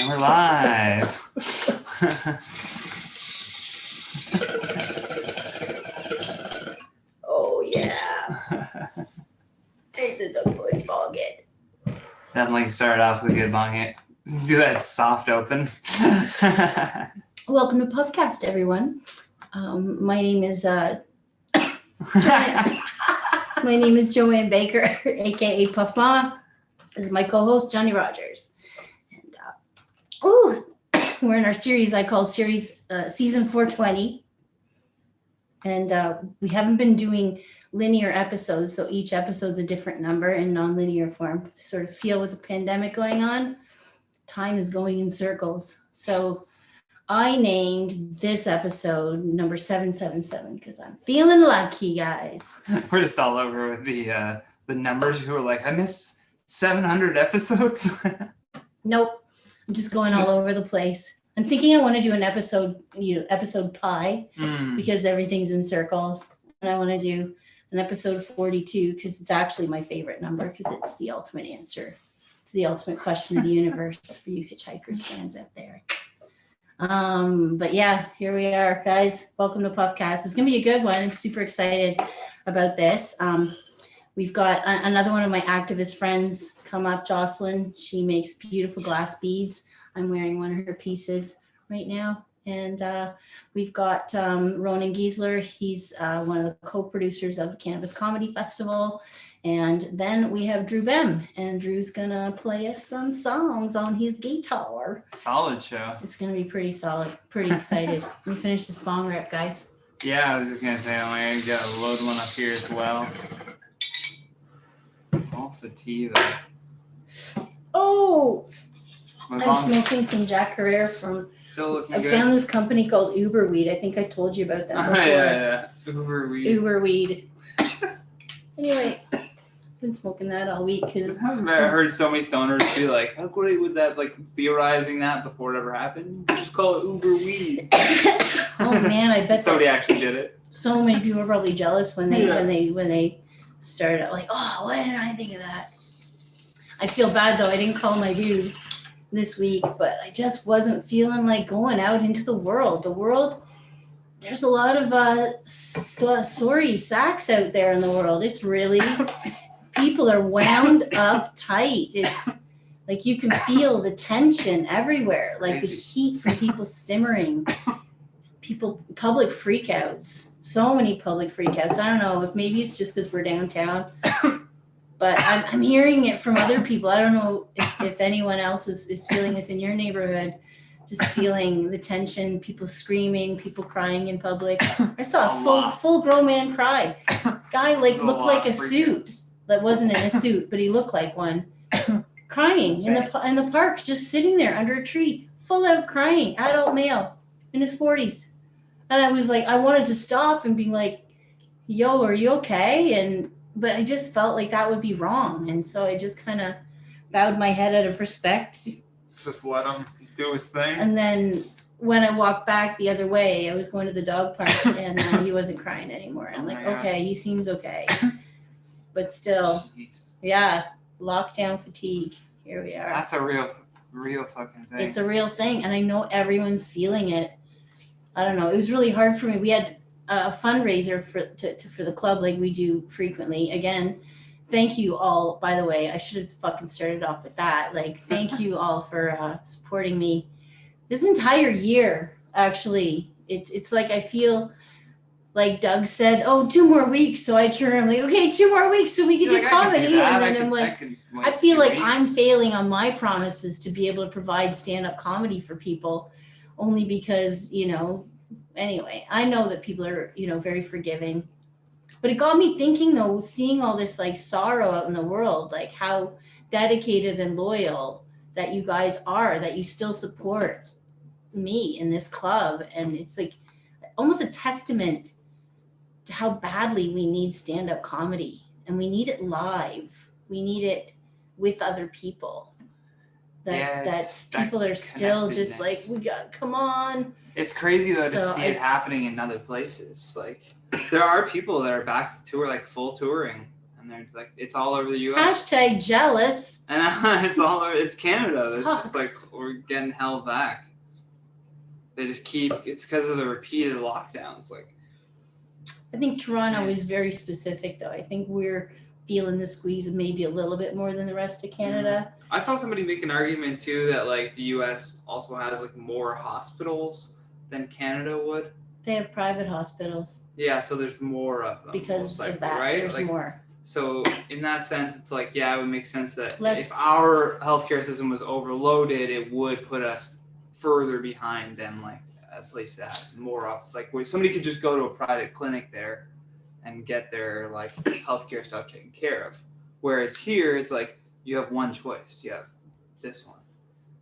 We're live. Oh yeah. Tasted so good, bong it. Definitely started off with a good bong hit. Do that soft open. Welcome to Puffcast, everyone. My name is Joanne Baker, aka Puff Mama. This is my co-host Johnny Rogers, and we're in our series I call season 420, and we haven't been doing linear episodes, so each episode's a different number in non-linear form. I sort of feel with the pandemic going on, time is going in circles. So I named this episode number 777 because I'm feeling lucky, guys. We're just all over with the numbers. People are like, I missed 700 episodes. Nope, I'm just going all over the place. I'm thinking I want to do an episode pi, because everything's in circles, and I want to do an episode 42 because it's actually my favorite number because it's the ultimate answer. It's the ultimate question of the universe for you Hitchhikers fans out there. But yeah, here we are, guys. Welcome to Puffcast. It's gonna be a good one. I'm super excited about this. We've got another one of my activist friends come up, Jocelyn. She makes beautiful glass beads. I'm wearing one of her pieces right now. And we've got Ronen Geisler. He's one of the co-producers of the Cannabis Comedy Festival. And then we have Behn, and Drew's gonna play us some songs on his guitar. Solid show. It's gonna be pretty solid. Pretty excited. We finish this bong rip, guys. Yeah, I was just gonna say I gotta load one up here as well. Also tea though. Oh, My I'm mom's smoking some Jack Herrera from. still looking I good. found this company called Uber Weed. I think I told you about that before. Yeah. Uber weed. Uber Weed. Anyway, I've been smoking that all week because I heard so many stoners be like, how great would that, like, theorizing that before it ever happened? Just call it Uber weed. oh man, I bet Somebody actually did it. so many people were probably jealous when they started out, like, oh, why didn't I think of that? I feel bad though. I didn't call my dude this week, but I just wasn't feeling like going out into the world. The world, there's a lot of sorry sacks out there in the world. It's really, people are wound up tight. It's like you can feel the tension everywhere, like the heat from people simmering, public freakouts, so many public freakouts. I don't know if maybe it's just because we're downtown, but I'm hearing it from other people. I don't know if anyone else is feeling this in your neighborhood, just feeling the tension, people screaming, people crying in public. I saw a full grown man cry. Guy looked like a suit that wasn't in a suit, but he looked like one. Crying in the park, just sitting there under a tree, full out crying, adult male in his 40s. And I was like, I wanted to stop and be like, yo, are you okay? But I just felt like that would be wrong. And so I just kind of bowed my head out of respect. Just let him do his thing. And then when I walked back the other way, I was going to the dog park and he wasn't crying anymore. I'm like, okay, he seems okay. But still, yeah, lockdown fatigue. Here we are. That's a real fucking thing. It's a real thing. And I know everyone's feeling it. I don't know. It was really hard for me. We had a fundraiser for the club like we do frequently. Again, thank you all, by the way. I should have fucking started off with that. Like, thank you all for supporting me this entire year, actually. It's like I feel like Doug said, 2 more weeks. So I turn, I'm like, okay, 2 more weeks so we can do comedy. And then I'm like, I feel like I'm failing on my promises to be able to provide stand-up comedy for people only because, anyway, I know that people are, very forgiving. But it got me thinking, though, seeing all this, like, sorrow out in the world, like, how dedicated and loyal that you guys are, that you still support me in this club. And it's, like, almost a testament to how badly we need stand-up comedy. And we need it live. We need it with other people. That people are still just like, come on. It's crazy though to see it happening in other places. Like, there are people that are back to tour, like full touring, And they're like, it's all over the U.S. Hashtag jealous. And it's all over. It's Canada. It's just like we're getting held back. They just keep. It's because of the repeated lockdowns. Like, I think Toronto is very specific, though. I think we're feeling the squeeze maybe a little bit more than the rest of Canada. I saw somebody make an argument too that like the U.S. also has like more hospitals than Canada would. They have private hospitals. Yeah, so there's more of them. Because of that, right? There's like, more. So in that sense, it's like, yeah, it would make sense that if our healthcare system was overloaded, it would put us further behind than like a place that has more up. Like where somebody could just go to a private clinic there and get their like healthcare stuff taken care of. Whereas here, it's like you have one choice. You have this one.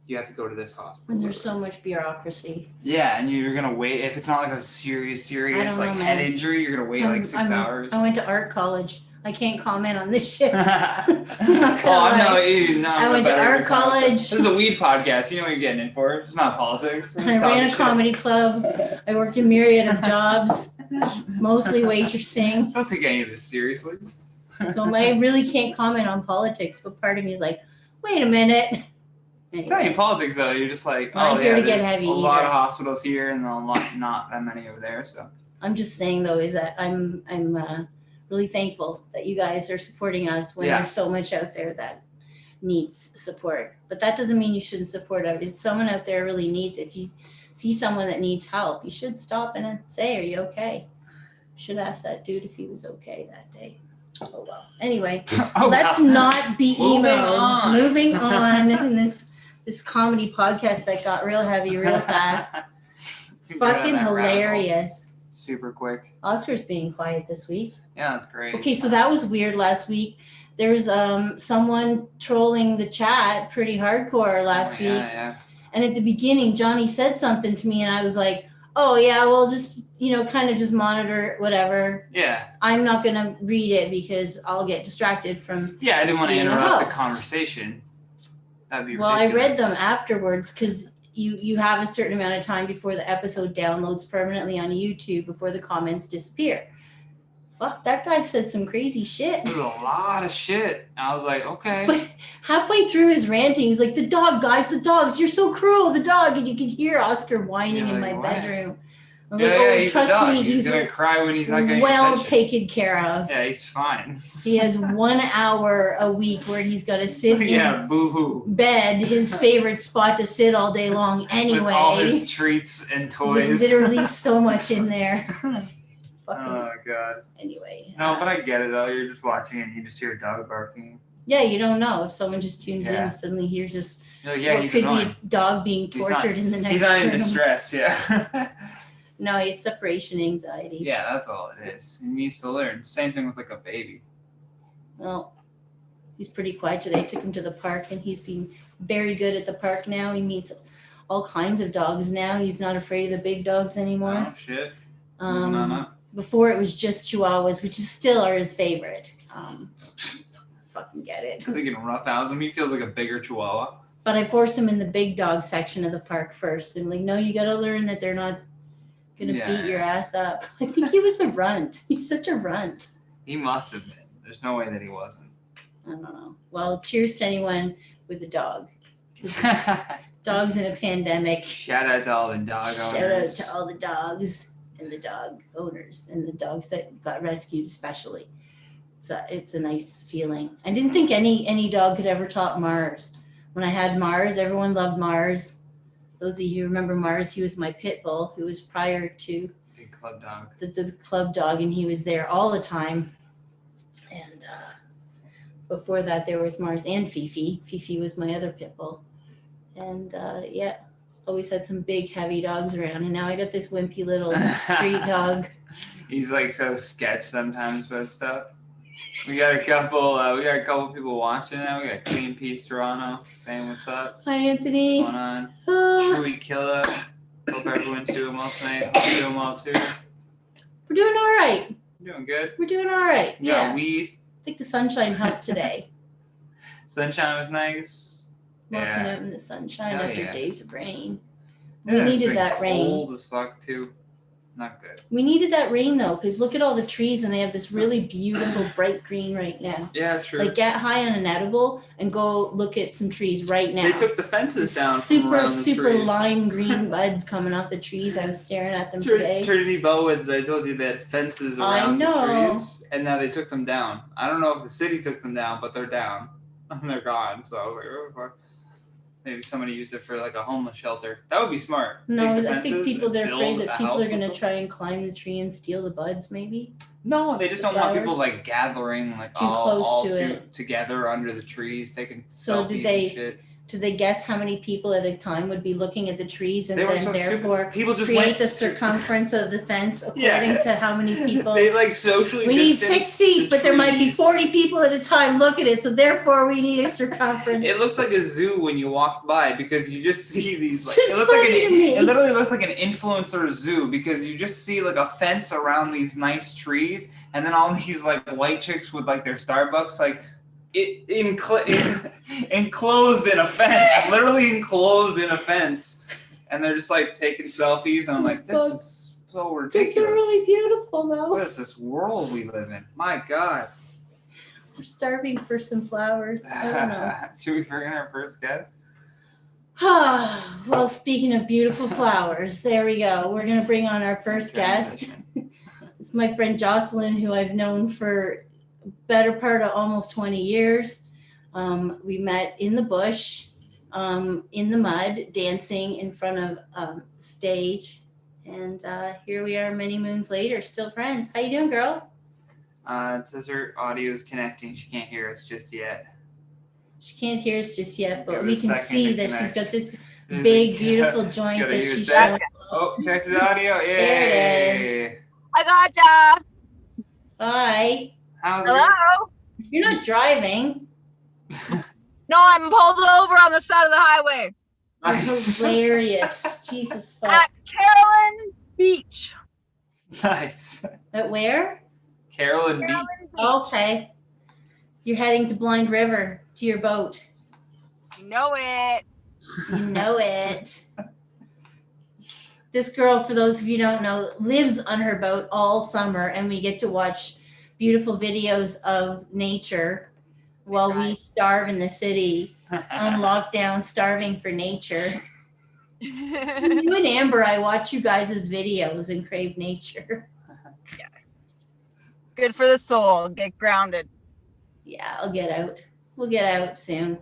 You have to go to this hospital. And there's so much bureaucracy. Yeah, and you're gonna wait. If it's not like a serious like head injury, you're gonna wait like 6 hours. I went to art college. I can't comment on this shit. I went to art college. This is a weed podcast. You know what you're getting in for. It's not politics. And I ran a comedy club. I worked a myriad of jobs, mostly waitressing. Don't take any of this seriously. So I really can't comment on politics, but part of me is like, wait a minute. Anyway. It's not even politics though. You're just like, there's a lot of hospitals here and not that many over there. So I'm just saying though is that I'm really thankful that you guys are supporting us when there's so much out there that needs support. But that doesn't mean you shouldn't support it. If someone out there really needs, if you see someone that needs help, you should stop and say, "Are you okay?" Should ask that dude if he was okay that day. Oh well. Anyway, let's not be emo. Moving on in this comedy podcast that got real heavy real fast. Fucking hilarious. Super quick. Oscar's being quiet this week. Yeah, that's great. Okay, so that was weird last week. There was someone trolling the chat pretty hardcore last week. Yeah. And at the beginning, Johnny said something to me and I was like, oh yeah, well just, kind of just monitor whatever. Yeah. I'm not going to read it because I'll get distracted from I didn't want to interrupt the conversation. That'd be ridiculous. Well, I read them afterwards because you have a certain amount of time before the episode downloads permanently on YouTube before the comments disappear. Fuck, that guy said some crazy shit. There's a lot of shit. I was like, okay. But halfway through his ranting, he's like, the dog, guys, the dogs, you're so cruel, the dog. And you could hear Oscar whining in my bedroom. I'm like, he's trust a dog. me, he's going to cry when he's not getting well attention. Taken care of. Yeah, he's fine. He has 1 hour a week where he's got to sit in boo-hoo. bed, his favorite spot to sit all day long anyway. With all his treats and toys. Literally so much in there. Oh, God. Anyway. No, but I get it, though. You're just watching and you just hear a dog barking. Yeah, you don't know. If someone just tunes in, suddenly hears this. You're like, what he's could annoying. be a dog being tortured in the next room. He's not in distress, No, he's separation anxiety. Yeah, that's all it is. He needs to learn. Same thing with like a baby. Well, he's pretty quiet today. I took him to the park and he's been very good at the park now. He meets all kinds of dogs now. He's not afraid of the big dogs anymore. Oh, shit. Before it was just Chihuahuas, which still are his favorite. Fucking get it. Because he can roughhouse him. He feels like a bigger Chihuahua. But I forced him in the big dog section of the park first. I'm like, no, you got to learn that they're not going to beat your ass up. I think he was a runt. He's such a runt. He must have been. There's no way that he wasn't. I don't know. Well, cheers to anyone with a dog. Dogs in a pandemic. Shout out to all the dog owners. Shout out to all the dogs and the dog owners and the dogs that got rescued especially. It's a nice feeling. I didn't think any dog could ever top Mars. When I had Mars, everyone loved Mars. Those of you who remember Mars, he was my pit bull who was prior to Big club dog. The club dog, and he was there all the time. And before that, there was Mars and Fifi. Fifi was my other pit bull. And always had some big, heavy dogs around. And now I got this wimpy little street dog. He's like so sketch sometimes about stuff. We got a couple people watching now. We got Clean Peace Toronto saying what's up. Hi, Anthony. What's going on? Chewy Killer. Hope everyone's doing well tonight. Hope you're doing well too. We're doing all right. Doing good. We're doing all right. You got weed. I think the sunshine helped today. Sunshine was nice. Walking out in the sunshine after days of rain. We Yeah, needed that rain. Cold as fuck too. Not good. We needed that rain though, because look at all the trees and they have this really beautiful bright green right now. Yeah, true. Like get high on an edible and go look at some trees right now. They took the fences down super, from around the super trees. lime green buds coming off the trees. I was staring at them today. Trinity Bellwoods, I told you they had fences around the trees, and now they took them down. I don't know if the city took them down, but they're down. And they're gone. So I was like, oh, fuck. Maybe somebody used it for like a homeless shelter. That would be smart. No, I think they're afraid that people are going to try and climb the tree and steal the buds, maybe. No, they just don't want people like gathering like all together under the trees, taking selfies and shit. Did they guess how many people at a time would be looking at the trees and then therefore people just create the circumference of the fence according to how many people? They like socially. We need 6 feet, but there might be 40 people at a time look at it, so therefore we need a circumference. It looked like a zoo when you walked by because you just see these. Like, it literally looked like an influencer zoo because you just see like a fence around these nice trees, and then all these like white chicks with like their Starbucks like. Enclosed in a fence, literally enclosed in a fence, and they're just like taking selfies. And I'm like, this is so ridiculous. They're really beautiful, though. What is this world we live in? My God, we're starving for some flowers. I don't know. Should we bring in our first guest? Well, speaking of beautiful flowers, there we go. We're gonna bring on our first guest. It's my friend Jocelyn, who I've known for better part of almost 20 years. We met in the bush, in the mud, dancing in front of stage. And here we are many moons later, still friends. How you doing, girl? It says her audio is connecting. She can't hear us just yet. She can't hear us just yet, but we can see that she's got this big, beautiful joint that she's showing. Oh, connected audio. Yay. There it is. I gotcha. Hi. Hello. You're not driving. No, I'm pulled over on the side of the highway. Nice. Hilarious. Jesus fuck. At Carolyn Beach. Nice. At where? Carolyn Beach. Okay. You're heading to Blind River to your boat. You know it. You know it. This girl, for those of you who don't know, lives on her boat all summer, and we get to watch beautiful videos of nature while we starve in the city on lockdown, starving for nature. You and Amber, I watch you guys' videos and crave nature. Yeah. Good for the soul. Get grounded. Yeah, I'll get out. We'll get out soon.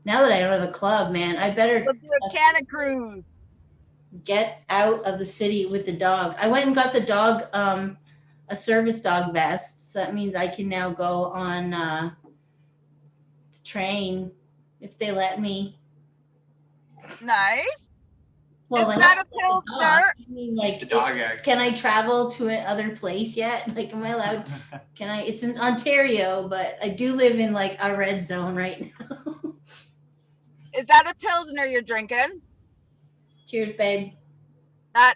Now that I don't have a club, man, I better Let's do a Canada cruise. Get out of the city with the dog. I went and got the dog a service dog vest, so that means I can now go on the train if they let me. Nice. Well, is that a Pilsner? I mean, like, the dog accent. Can I travel to another place yet? Like, am I allowed? Can I? It's in Ontario, but I do live in like a red zone right now. Is that a Pilsner you're drinking? Cheers, babe. That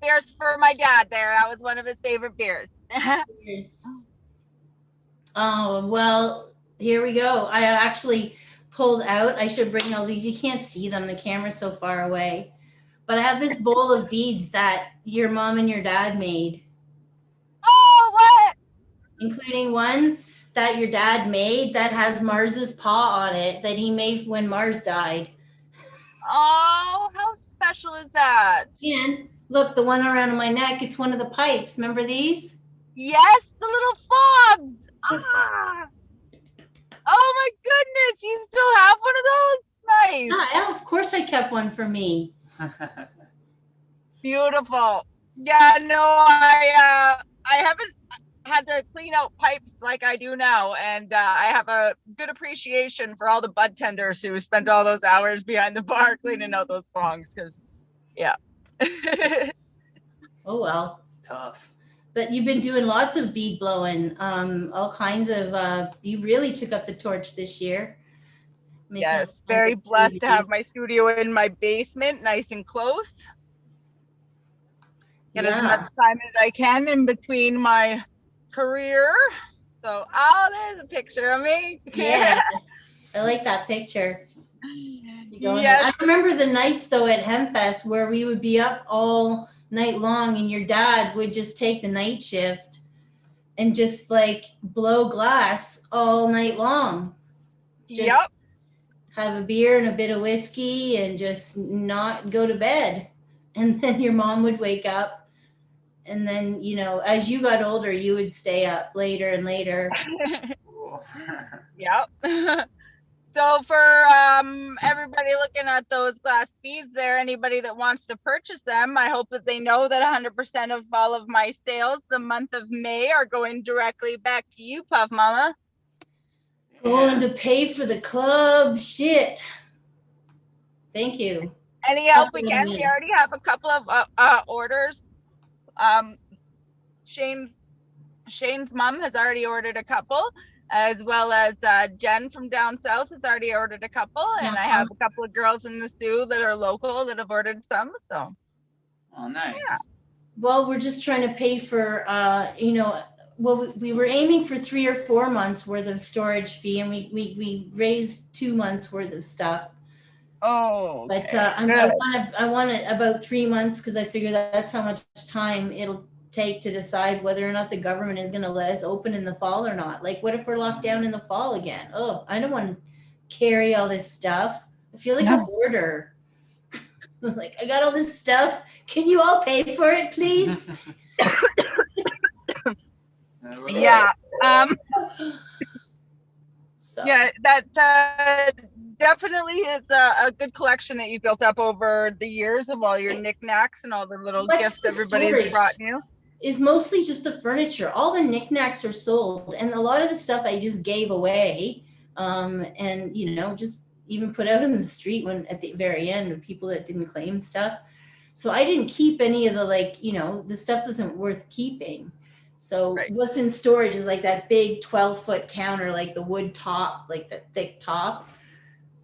beer's for my dad there. That was one of his favorite beers. Cheers. Oh, well, here we go. I actually pulled out. I should bring all these. You can't see them. The camera's so far away. But I have this bowl of beads that your mom and your dad made. Oh, what? Including one that your dad made that has Mars's paw on it that he made when Mars died. Oh, how special is that? And look, the one around my neck, it's one of the pipes. Remember these? Yes, the little fobs. Ah. Oh my goodness, you still have one of those? Nice. Yeah, of course I kept one for me. Beautiful. Yeah, no, I haven't had to clean out pipes like I do now, and I have a good appreciation for all the bud tenders who spent all those hours behind the bar cleaning out those bongs, because yeah. Oh well, it's tough. But you've been doing lots of bead blowing, all kinds of. You really took up the torch this year. Yes, very blessed to have my studio in my basement, nice and close. Get as much time as I can in between my career. So, oh, there's a picture of me. Yeah, I like that picture. Yes. I remember the nights though at Hempfest where we would be up all night long, and your dad would just take the night shift and just like blow glass all night long. Just Yep. have a beer and a bit of whiskey and just not go to bed. And then your mom would wake up. And then, you know, as you got older, you would stay up later and later. Yep. So for everybody looking at those glass beads there, anybody that wants to purchase them, I hope that they know that 100% of all of my sales the month of May are going directly back to you, Puff Mama. Going to pay for the club. Shit. Thank you. Any help we can. We already have a couple of orders. Shane's mom has already ordered a couple, as well as Jen from down south has already ordered a couple, and I have a couple of girls in the Sioux that are local that have ordered some. So, oh, nice. Yeah. Well, we're just trying to pay for, you know, well, we were aiming for 3 or 4 months worth of storage fee, and we raised 2 months worth of stuff. Oh, but okay. I want it about 3 months because I figure that's how much time it'll take to decide whether or not the government is going to let us open in the fall or not. Like, what if we're locked down in the fall again? Oh, I don't want to carry all this stuff. I feel like a hoarder. Like, I got all this stuff. Can you all pay for it, please? Yeah. So. Yeah, that definitely is a good collection that you built up over the years of all your knickknacks and all the little gifts everybody's brought you. Is mostly just the furniture. All the knickknacks are sold, and a lot of the stuff I just gave away, and you know, just even put out in the street when at the very end of people that didn't claim stuff. So I didn't keep any of the, like, you know, the stuff isn't worth keeping. So what's in storage is like that big 12-foot counter, like the wood top, like the thick top.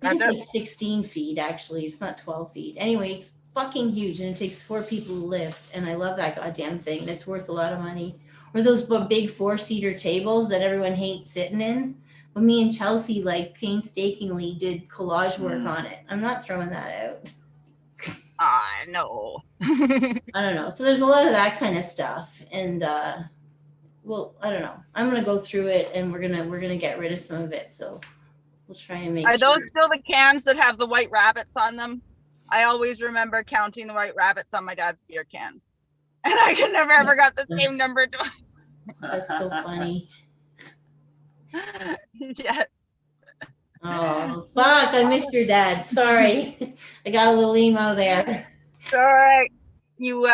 I think it's like 16 feet actually. It's not 12 feet. Anyway, it's fucking huge, and it takes 4 people to lift, and I love that goddamn thing, and it's worth a lot of money. Or those big 4-seater tables that everyone hates sitting in. But me and Chelsea like painstakingly did collage work on it. I'm not throwing that out. I know. I don't know. So there's a lot of that kind of stuff, and well, I don't know. I'm gonna go through it, and we're gonna get rid of some of it. So we'll try and make. Are those still the cans that have the white rabbits on them? I always remember counting the white rabbits on my dad's beer can, and I could never ever got the same number. That's so funny. Yeah. Oh, fuck. I missed your dad. Sorry. I got a little emo there. All right. You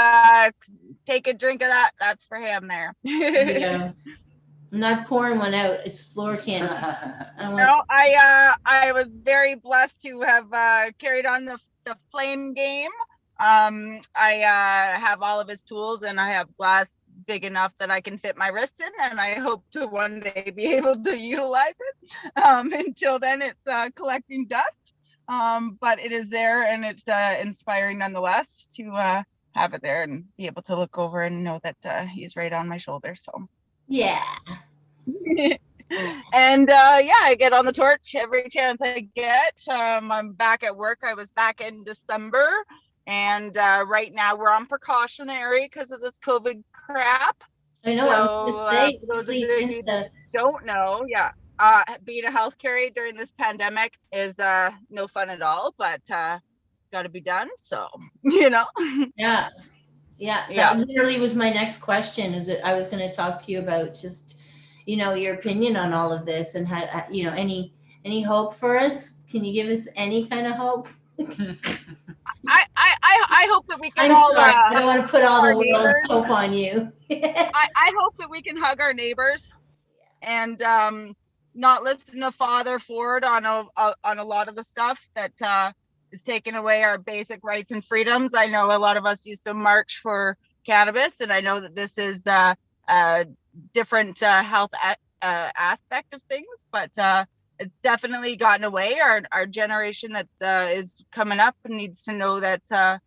take a drink of that. That's for him there. Yeah. I'm not pouring one out. It's floor can. I was very blessed to have carried on the flame game. I have all of his tools, and I have glass big enough that I can fit my wrist in, and I hope to one day be able to utilize it. Until then, it's collecting dust, but it is there, and it's inspiring nonetheless to have it there and be able to look over and know that he's right on my shoulder. So yeah. And I get on the torch every chance I get. I'm back at work. I was back in December. And right now we're on precautionary because of this COVID crap. I know. So, those of you that don't know, being a healthcare aide during this pandemic is no fun at all, but got to be done. So, you know. Yeah. That literally was my next question. Is it? I was going to talk to you about just, you know, your opinion on all of this, and had, you know, any hope for us? Can you give us any kind of hope? I hope that we can I don't want to put all the world's hope on you. I hope that we can hug our neighbors and not listen to Father Ford on a lot of the stuff that is taking away our basic rights and freedoms. I know a lot of us used to march for cannabis, and I know that this is a different health aspect of things, but it's definitely gotten away. Our generation that is coming up needs to know that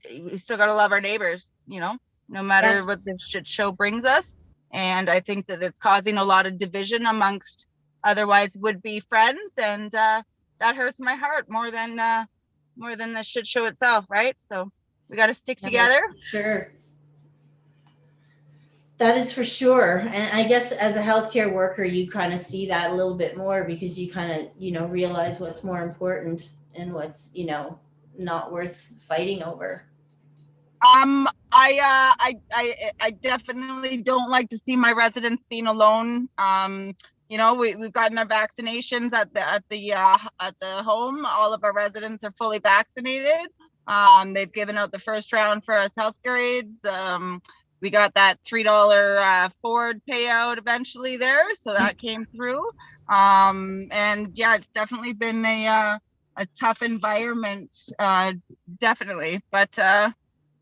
we still got to love our neighbors, you know, no matter what this shit show brings us. And I think that it's causing a lot of division amongst otherwise would-be friends, and that hurts my heart more than the shit show itself, right? So We got to stick together. Sure. That is for sure. And I guess as a healthcare worker, you kind of see that a little bit more because you kind of, realize what's more important and what's, not worth fighting over. I definitely don't like to see my residents being alone. We've gotten our vaccinations at the home. All of our residents are fully vaccinated. They've given out the first round for us healthcare aides. We got that $3 Ford payout eventually there, so that came through. And yeah, it's definitely been a tough environment, definitely. But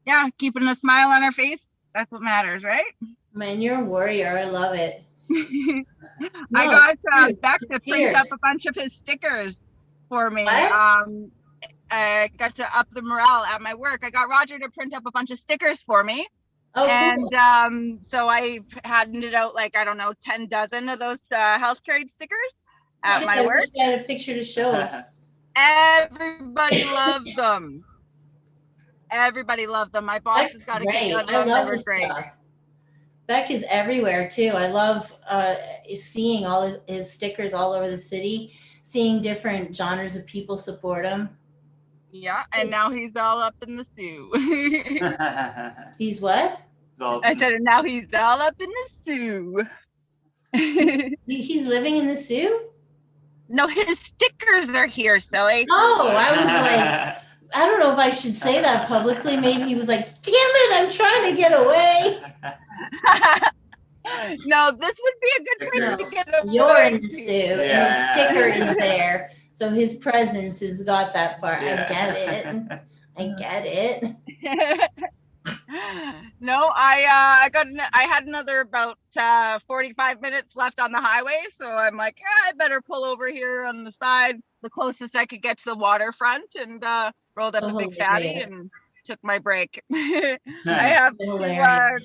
yeah, keeping a smile on our face, that's what matters, right? Man, you're a warrior. I love it. I got Beck to print up a bunch of his stickers for me. What? I got to up the morale at my work. I got Roger to print up a bunch of stickers for me. Oh, and cool. So I handed out 10 dozen of those healthcare aid stickers at my work. I wish I had a picture to show. Everybody loved them. Everybody loved them. My boss has got a good one. I love this stuff. Beck is everywhere too. I love seeing all his stickers all over the city, seeing different genres of people support him. Yeah, and now he's all up in the Sioux. He's what? I said, and now he's all up in the Sioux. He's living in the Sioux? No, his stickers are here, silly. Oh, I was like, I don't know if I should say that publicly. Maybe he was like, damn it, I'm trying to get away. No, this would be a good place to get away. You're in the Sioux, and his sticker is there. So his presence has got that far. Yeah. I get it. No, I had another about 45 minutes left on the highway, so I'm like, I better pull over here on the side, the closest I could get to the waterfront, and rolled up a big fatty and took my break. I have to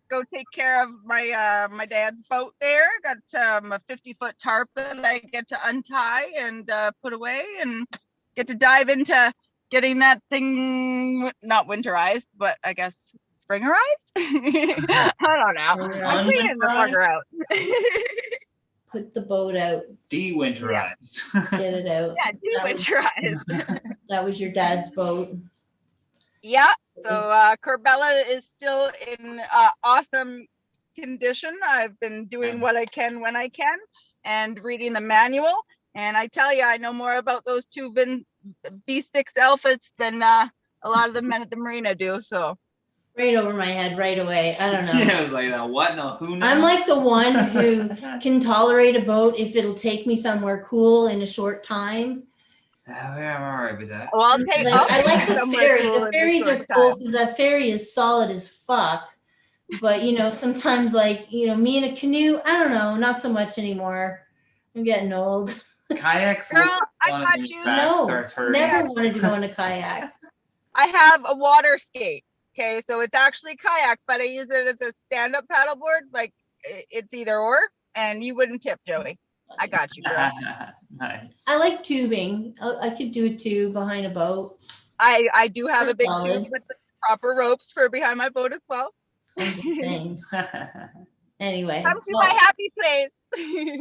go take care of my dad's boat there. Got a 50-foot tarp that I get to untie and put away, and get to dive into getting that thing not winterized, but I guess springerized. I don't know. I'm cleaning the bugger out. Put the boat out. De-winterized. Get it out. Yeah, de-winterized. That was your dad's boat. Yeah. So Corbella is still in awesome condition. I've been doing what I can when I can and reading the manual. And I tell you, I know more about those two B6 alphas than a lot of the men at the marina do. So right over my head right away. I don't know. Yeah, I was like, what? No, who knows? I'm like the one who can tolerate a boat if it'll take me somewhere cool in a short time. Yeah, I'm all right with that. Well, I like the ferry. The ferries are cool because that ferry is solid as fuck. But, sometimes me in a canoe, I don't know, not so much anymore. I'm getting old. Kayaks. Girl, I got you. No, never wanted to go in a kayak. I have a water skate. Okay, so it's actually kayak, but I use it as a stand-up paddleboard. Like it's either or, and you wouldn't tip, Joey. I got you, girl. Nice. I like tubing. I could do a tube behind a boat. I do have a big tube with the proper ropes for behind my boat as well. I'm just saying. Anyway, come to my happy place.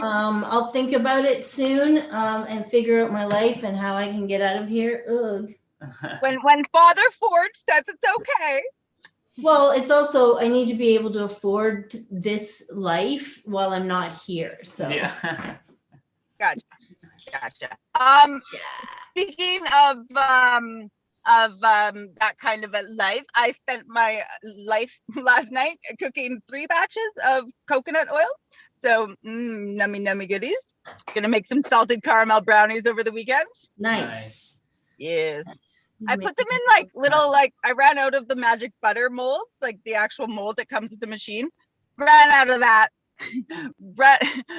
I'll think about it soon and figure out my life and how I can get out of here. Ugh. When Father Ford says it's okay. Well, it's also I need to be able to afford this life while I'm not here. So yeah. Gotcha. Speaking of that kind of a life, I spent my life last night cooking 3 batches of coconut oil. So nummy goodies. Gonna make some salted caramel brownies over the weekend. Nice. Yes. Nice. I put them in little I ran out of the magic butter mold, like the actual mold that comes with the machine. Ran out of that.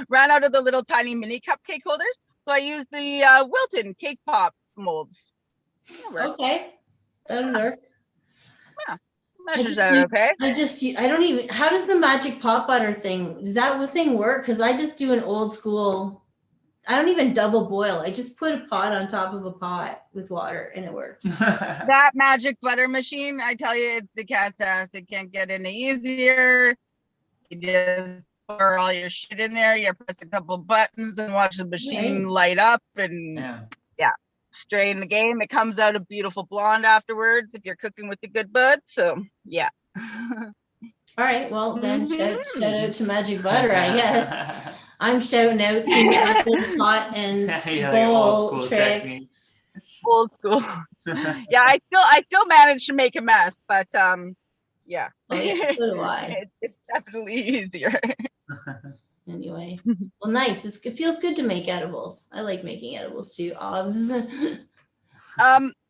ran out of the little tiny mini cupcake holders. So I used the Wilton cake pop molds. Okay. That'll work. Yeah. Measures out okay. I don't even, how does the magic pop butter thing, does that thing work? Because I just do an old school I don't even double boil. I just put a pot on top of a pot with water and it works. That magic butter machine, I tell you, it's the cat's ass. It can't get any easier. You just pour all your shit in there. You press a couple buttons and watch the machine light up and strain the game. It comes out a beautiful blonde afterwards if you're cooking with the good bud. So yeah. All right, well then shout out to Magic Butter, I guess. I'm shouting out to old pot and bowl trick. Techniques. Old school. Yeah, I still manage to make a mess, but yeah. Oh yeah, so do I. It's definitely easier. Anyway, well, nice. It feels good to make edibles. I like making edibles too. Ovs.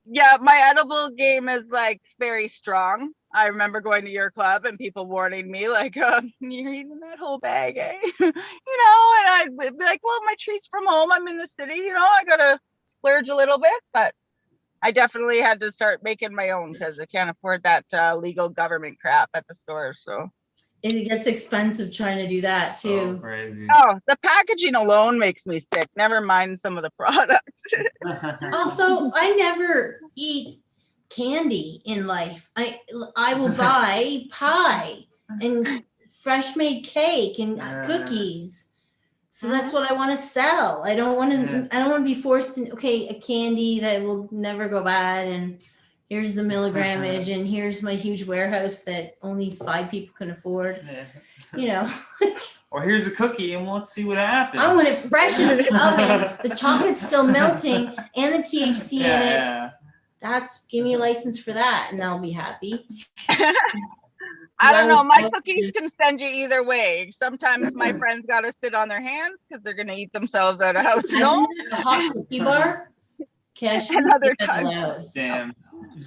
Yeah, my edible game is like very strong. I remember going to your club and people warning me like, you're eating that whole bag, eh? And I'd be like, well, my treat's from home. I'm in the city, I gotta splurge a little bit, but I definitely had to start making my own because I can't afford that legal government crap at the store. So it gets expensive trying to do that too. So crazy. Oh, the packaging alone makes me sick. Never mind some of the products. Also, I never eat candy in life. I will buy pie and fresh made cake and cookies. So that's what I want to sell. I don't want to be forced to a candy that will never go bad and here's the milligrammage and here's my huge warehouse that only 5 people can afford. Or here's a cookie and let's see what happens. I want it fresh in the oven. The chocolate's still melting and the THC in it. Give me a license for that and I'll be happy. I don't know. My cookies can send you either way. Sometimes my friends got to sit on their hands because they're going to eat themselves out of house. A hot cookie bar. Another time. Damn.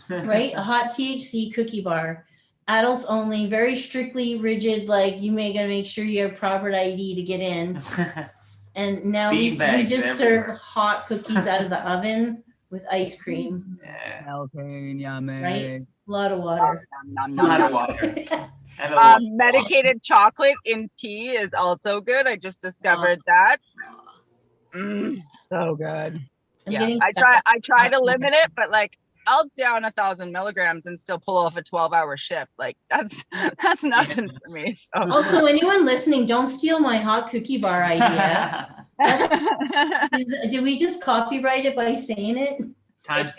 Right? A hot THC cookie bar. Adults only, very strictly rigid, like you may gotta make sure you have proper ID to get in. And now we just serve hot cookies out of the oven with ice cream. Yummy. Right? A lot of water. Medicated chocolate in tea is also good. I just discovered that. So good. I try to limit it, but like I'll down 1,000 milligrams and still pull off a 12-hour shift. Like that's nothing for me. So. Also, anyone listening, don't steal my hot cookie bar idea. Do we just copyright it by saying it? It's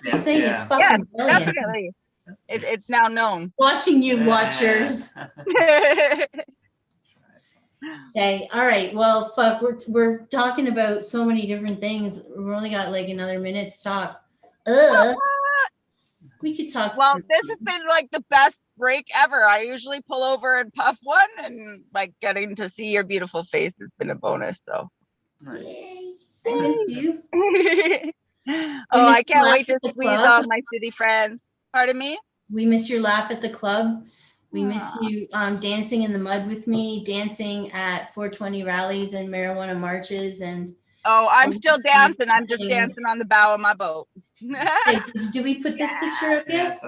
fucking brilliant. Definitely. It's now known. Watching you, watchers. Okay, all right. Well, fuck, we're talking about so many different things. We've only got like another minute to talk. We could talk. Well, this has been like the best break ever. I usually pull over and puff one, and like getting to see your beautiful face has been a bonus. So nice. I miss you. I can't wait to squeeze all my city friends. Pardon me? We miss your laugh at the club. We miss you dancing in the mud with me, dancing at 420 rallies and marijuana marches. And I'm still dancing. I'm just dancing on the bow of my boat. Hey, do we put this picture up yet?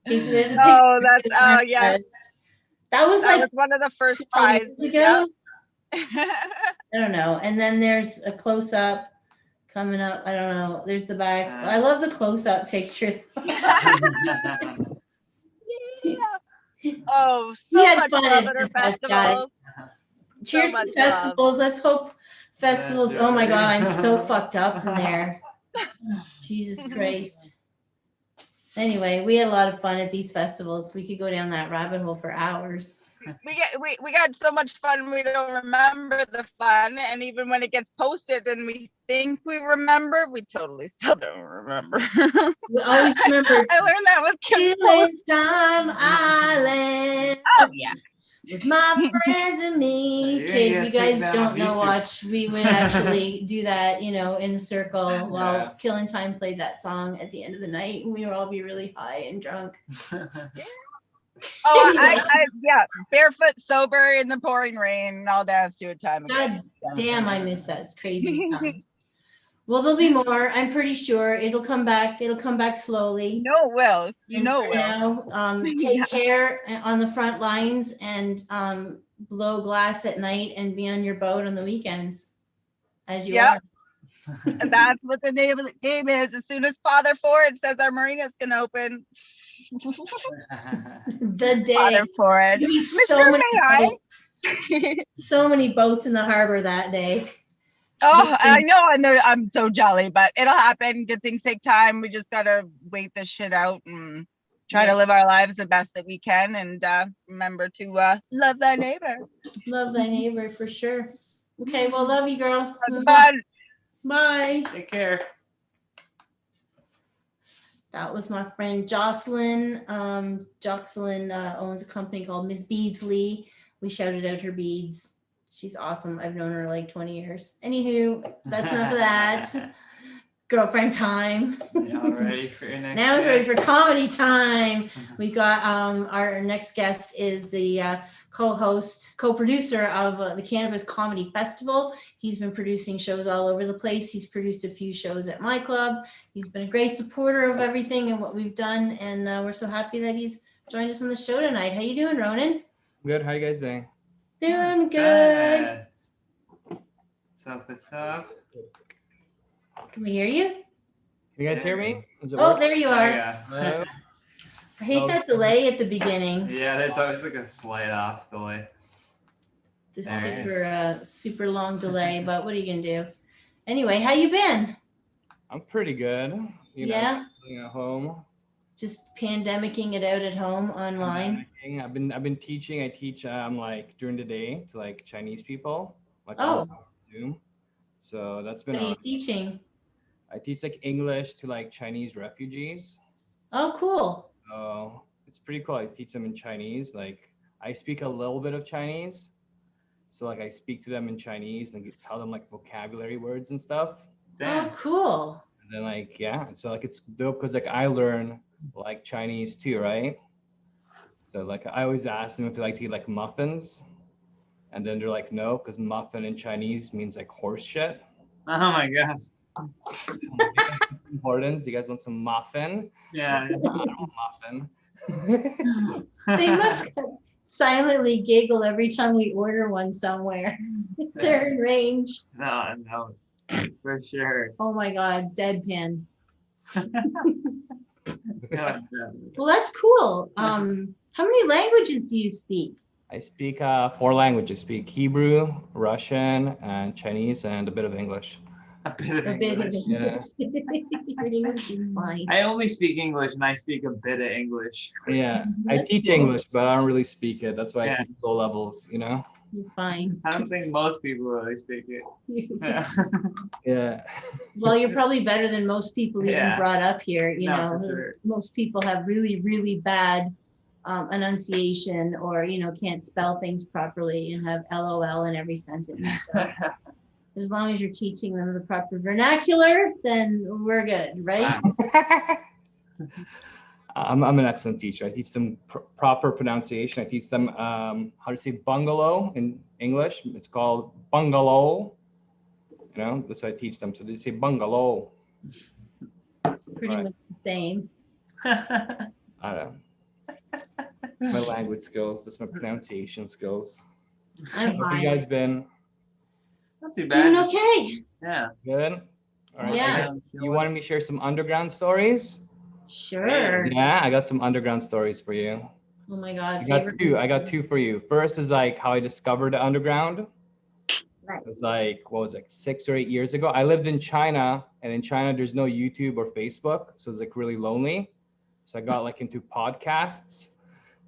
Okay, so there's a picture. Yeah. That was one of the first prizes ago. I don't know. And then there's a close up coming up. I don't know. There's the back. I love the close up picture. Oh, so much fun at our festivals. Cheers to festivals. Let's hope festivals. Oh my God, I'm so fucked up in there. Jesus Christ. Anyway, we had a lot of fun at these festivals. We could go down that rabbit hole for hours. We got so much fun we don't remember the fun, and even when it gets posted and we think we remember, we totally still don't remember. We always remember. I learned that with Killing Time Island. Oh yeah. With my friends and me. Okay, you guys don't know watch. We would actually do that, in a circle while Killing Time played that song at the end of the night, and we would all be really high and drunk. Barefoot, sober in the pouring rain, and I'll dance to a time again. God damn, I miss that. It's crazy stuff. Well, there'll be more. I'm pretty sure it'll come back. It'll come back slowly. No, it will. It will. Now, take care on the front lines and blow glass at night and be on your boat on the weekends, as you are. And that's what the name of the game is. As soon as Father Ford says our marina's gonna open. The day. Father Ford. There'll be so many boats in the harbor that day. Oh, I know, and I'm so jelly, but it'll happen. Good things take time. We just gotta wait this shit out and try to live our lives the best that we can, and remember to love thy neighbor. Love thy neighbor for sure. Okay, well, love you, girl. Bye. Bye. Take care. That was my friend Jocelyn. Jocelyn owns a company called Miss Beadzly. We shouted out her beads. She's awesome. I've known her like 20 years. Anywho, that's enough of that. Girlfriend time. Now ready for your next Now it's ready guest? for comedy time. We got our next guest is the co-producer of the Cannabis Comedy Festival. He's been producing shows all over the place. He's produced a few shows at my club. He's been a great supporter of everything and what we've done, and we're so happy that he's joined us on the show tonight. How you doing, Ronen? Good. How you guys doing? Doing good. What's up? What's up? Can we hear you? Can you guys hear me? Is it Oh, working? there you are. Yeah. Hello? I hate that delay at the beginning. Yeah, there's always like a slight off delay. The There super long delay, but what are you gonna do? Anyway, how you been? I'm pretty good. You Yeah? know, staying at home. Just pandemicing it out at home online. I've been teaching. I teach like during the day to like Chinese people, like Oh. on Zoom. So that's been What are you on. teaching? I teach like English to like Chinese refugees. Oh, cool. So it's pretty cool. I teach them in Chinese. Like I speak a little bit of Chinese. So like I speak to them in Chinese and tell them like vocabulary words and stuff. Damn. Oh, cool. And then like, yeah, so like it's dope because like I learn like Chinese too, right? So like I always ask them if they like to eat like muffins. And then they're like, no, because muffin in Chinese means like horse shit. Oh my gosh. Importance. You guys want some muffin? Yeah. I don't want muffin. They must silently giggle every time we order one somewhere. They're in range. No, for sure. Oh my God, deadpan. God, Well, that's cool. How many languages do you speak? I speak 4 languages. I speak Hebrew, Russian, and Chinese, and a bit of English. a bit of A bit of English. Yeah. Your English is fine. I only speak English and I speak a bit of English. Yeah, I That's teach cool. English, but I don't really speak it. That's why Yeah. I teach low levels, you know? You're fine. I don't think most people really speak it. Yeah. Yeah. Well, you're probably better than most people even Yeah. brought up here. You No, know, for sure. most people have really, really bad enunciation, or can't spell things properly and have LOL in every sentence. So as long as you're teaching them the proper vernacular, then we're good, right? I'm an excellent teacher. I teach them proper pronunciation. I teach them how to say bungalow in English. It's called bungalow. You know, that's what I teach them. So they say bungalow. It's pretty Right. much the same. I don't know. My language skills, that's my pronunciation skills. I'm How have you fine. guys been? Not too bad. Doing Just- okay. Yeah. Good? All right. Yeah. You wanted me to share some underground stories? Sure. Yeah, I got some underground stories for you. Oh my God. I got favorite two. I got 2 for you. First is like how I discovered the underground. Nice. It was like, what was it, 6 or 8 years ago? I lived in China, and in China, there's no YouTube or Facebook. So it's like really lonely. So I got like into podcasts,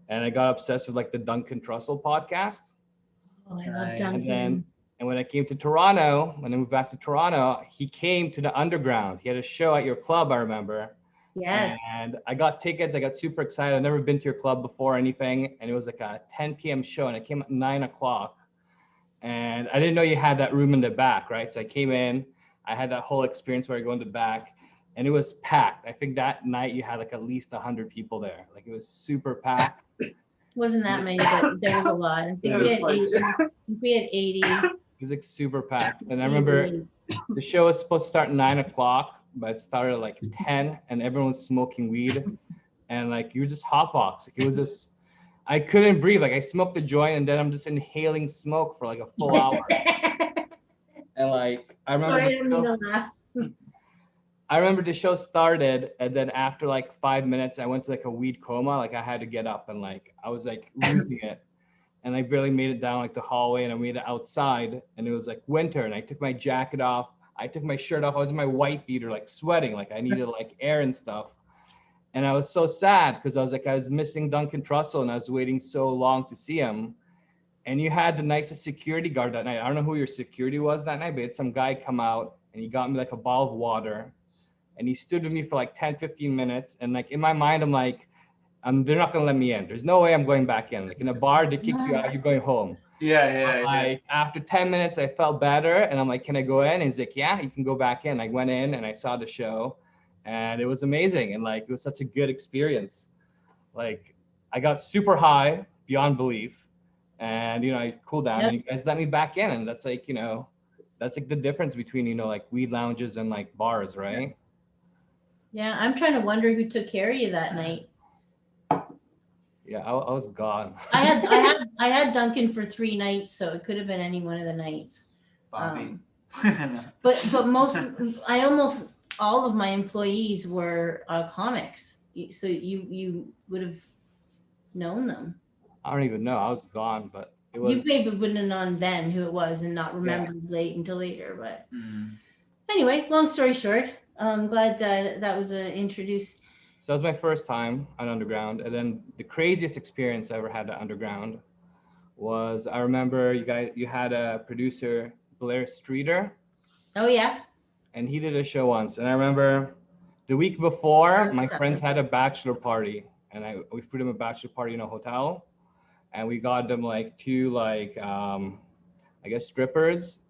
and I got obsessed with like the Duncan Trussell podcast. Oh, I love Nice. And Duncan. then, and when I came to Toronto, when I moved back to Toronto, he came to the underground. He had a show at your club, I remember. Yes. And I got tickets. I got super excited. I've never been to your club before or anything. And it was like a 10 p.m. show, and I came at 9 o'clock. And I didn't know you had that room in the back, right? So I came in, I had that whole experience where I go in the back, and it was packed. I think that night you had like at least 100 people there. Like it was super packed. Wasn't that many, but there was a lot. I think we had 80. It was like super packed. And I remember the show was supposed to start at 9 o'clock, but it started at like 10, and everyone was smoking weed. And like you were just hotbox. Like it was just, I couldn't breathe. Like I smoked a joint, and then I'm just inhaling smoke for like a full hour. And like I remember. Sorry, I didn't mean to laugh. I remember the show started, and then after like 5 minutes, I went to like a weed coma. Like I had to get up, and like I was like losing it, and I barely made it down like the hallway, and I made it outside, and it was like winter, and I took my jacket off, I took my shirt off, I was in my white beater, like sweating, like I needed like air and stuff, and I was so sad because I was missing Duncan Trussell, and I was waiting so long to see him. And you had the nicest security guard that night. I don't know who your security was that night, but it's some guy come out, and he got me like a bottle of water. And he stood with me for like 10, 15 minutes. And like in my mind, I'm like, they're not gonna let me in. There's no way I'm going back in. Like in a bar, they kick you out, you're going home. Yeah. After 10 minutes, I felt better. And I'm like, can I go in? And he's like, yeah, you can go back in. I went in and I saw the show, and it was amazing. And like, it was such a good experience. Like I got super high beyond belief, and, you know, I cooled down, and you guys let me back in. And that's like, you know, that's like the difference between, you know, like weed lounges and like bars, right? Yeah, I'm trying to wonder who took care of you that night. Yeah, I was gone. I had Duncan for 3 nights, so it could have been any one of the nights. Bobby. But almost all of my employees were comics, so you would have known them. I don't even know. I was gone, but it was. You maybe wouldn't have known then who it was and not remembered late until later. But anyway, long story short, I'm glad that was introduced. So that was my first time on Underground. And then the craziest experience I ever had at Underground was, I remember you had a producer, Blair Streeter. Oh yeah. And he did a show once. And I remember the week before, my friends had a bachelor party, and we threw them a bachelor party in a hotel. And we got them like 2 like, I guess strippers.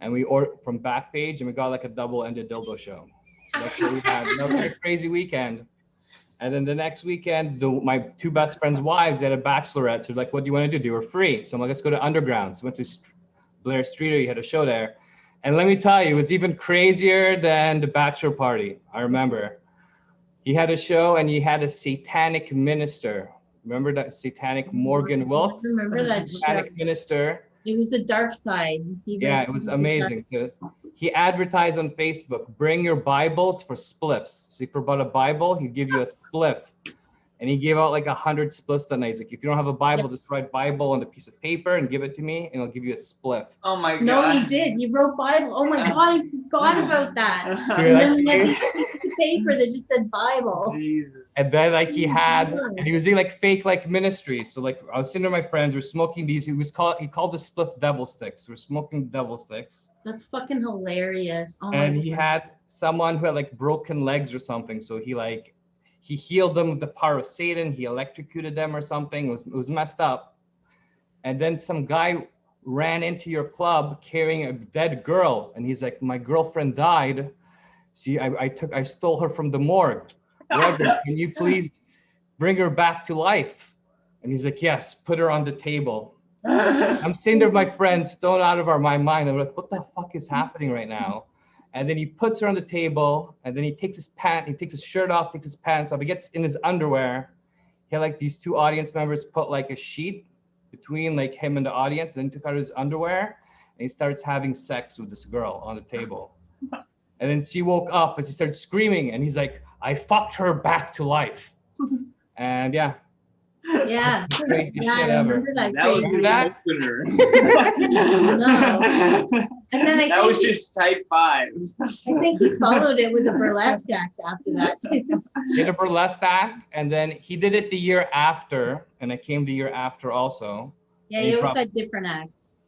And we ordered from Backpage, and we got like a double-ended dildo show. That's what we had. That was like a crazy weekend. And then the next weekend, my 2 best friends' wives, they had a bachelorette. So like, what do you want to do? They were free. So I'm like, let's go to Underground. So we went to Blair Streeter. He had a show there. And let me tell you, it was even crazier than the bachelor party. I remember. He had a show, and he had a satanic minister. Remember that satanic Morgan Wilkes? I remember that satanic show. Minister. It was the dark side. Yeah, it was amazing. He advertised on Facebook, bring your Bibles for spliffs. So if you bought a Bible, he'd give you a spliff. And he gave out like 100 spliffs that night. He's like, if you don't have a Bible, just write Bible on a piece of paper and give it to me, and I'll give you a spliff. Oh my God. No, he did. He wrote Bible. Oh my God, I forgot about that. You're like, And then he had a piece of paper that just said Bible. Jesus. and then like he was doing like fake like ministries. So like I was sitting with my friends, we're smoking these. He called the spliff devil sticks. We're smoking devil sticks. That's fucking hilarious. Oh my And he God. had someone who had like broken legs or something. So he healed them with the power of Satan. He electrocuted them or something. It was messed up. And then some guy ran into your club carrying a dead girl. And he's like, my girlfriend died. See, I stole her from the morgue. Reverend, can you please bring her back to life? And he's like, yes, put her on the table. I'm sitting there with my friends, stoned out of my mind. I'm like, what the fuck is happening right now? And then he puts her on the table, and then he takes his shirt off, takes his pants off. He gets in his underwear. He had like these 2 audience members put like a sheet between like him and the audience, and then he took out his underwear, and he starts having sex with this girl on the table. And then she woke up and she started screaming, and he's like, I fucked her back to life. And yeah. Yeah. Crazy Yeah, shit I ever. remember that. That was crazy. the that? opener. No. And then I That think was just type 5. I think he followed it with a burlesque act after that too. He did a burlesque act, and then he did it the year after, and I came the year after also. Yeah, And he he always brought- had different acts.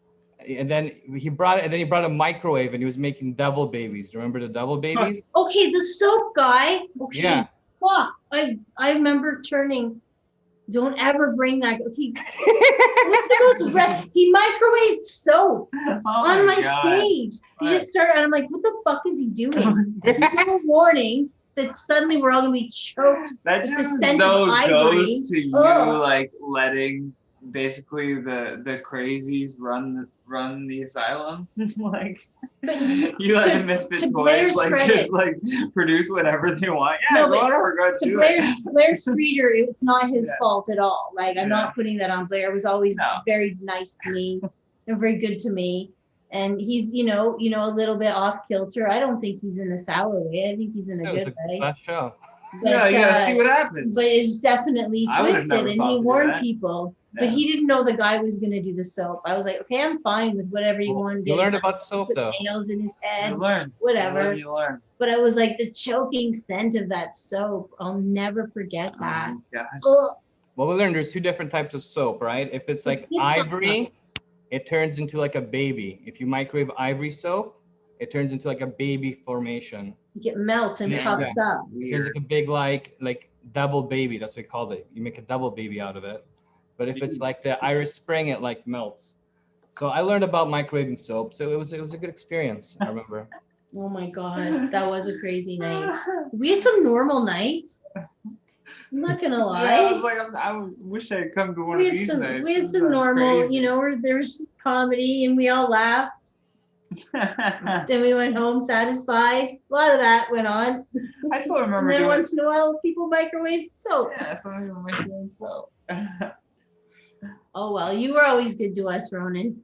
And then he brought a microwave, and he was making devil babies. Remember the devil babies? Okay, the soap guy. Okay. Yeah. Fuck. I remember turning. Don't ever bring that. Okay. He microwaved soap on my stage. He just started, and I'm like, what the fuck is he doing? No warning that suddenly we're all gonna be choked. That With the just scent of ivory. goes to you Ugh. like letting basically the crazies run the asylum. Like But you let to- the misfit to toys Blair's like credit- just like produce whatever they want. Yeah, No, but whatever, go to do Blair Streeter, it's not his Yeah. fault at all. Like, I'm not putting that on Blair. Was always No. very nice to me and very good to me. And he's, a little bit off kilter. I don't think he's in a sour way. I think he's in a good way. Best show. But, yeah, you gotta see what happens. But it's definitely I would've twisted, never and thought he to do warned that. people. Yeah. But he didn't know the guy was gonna do the soap. I was like, okay, I'm fine with whatever you want to do. You learned about soap though. Nails in his head. You learn. Whatever. You learn. But I was like, the choking scent of that soap. I'll never forget that. Oh, gosh. Ugh. Well, we learned there's 2 different types of soap, right? If it's like ivory, it turns into like a baby. If you microwave ivory soap, it turns into like a baby formation. It melts and puffs up. There's like a big like double baby. That's what we called it. You make a double baby out of it. But if it's like the Irish Spring, it like melts. So I learned about microwaving soap. So it was a good experience. I remember. Oh my God, that was a crazy night. We had some normal nights. I'm not gonna lie. Yeah, I was like, I wish I had come to one of these nights. We had some normal, where there was just comedy and we all laughed. Then we went home satisfied. A lot of that went on. I still remember. And then once in a while, people microwave soap. Yeah, some people microwave soap. Oh well, you were always good to us, Ronen.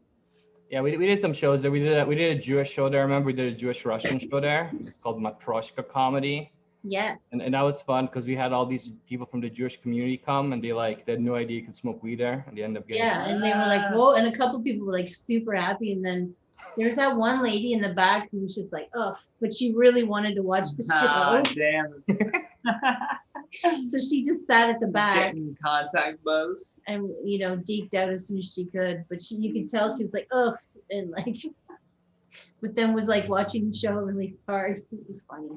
Yeah, we did some shows there. We did a Jewish show there. I remember we did a Jewish Russian show there. It's called Matryoshka Comedy. Yes. And that was fun because we had all these people from the Jewish community come, and they had no idea you could smoke weed there, and they ended up getting. Yeah, and they were like, whoa, and a couple people were like super happy, and then there's that one lady in the back who was just like, oh, but she really wanted to watch the show. Damn. So she just sat at the back. Getting contact buzz. And deked out as soon as she could, but you could tell she was like, oh, and like, but then was like watching the show really hard. It was funny.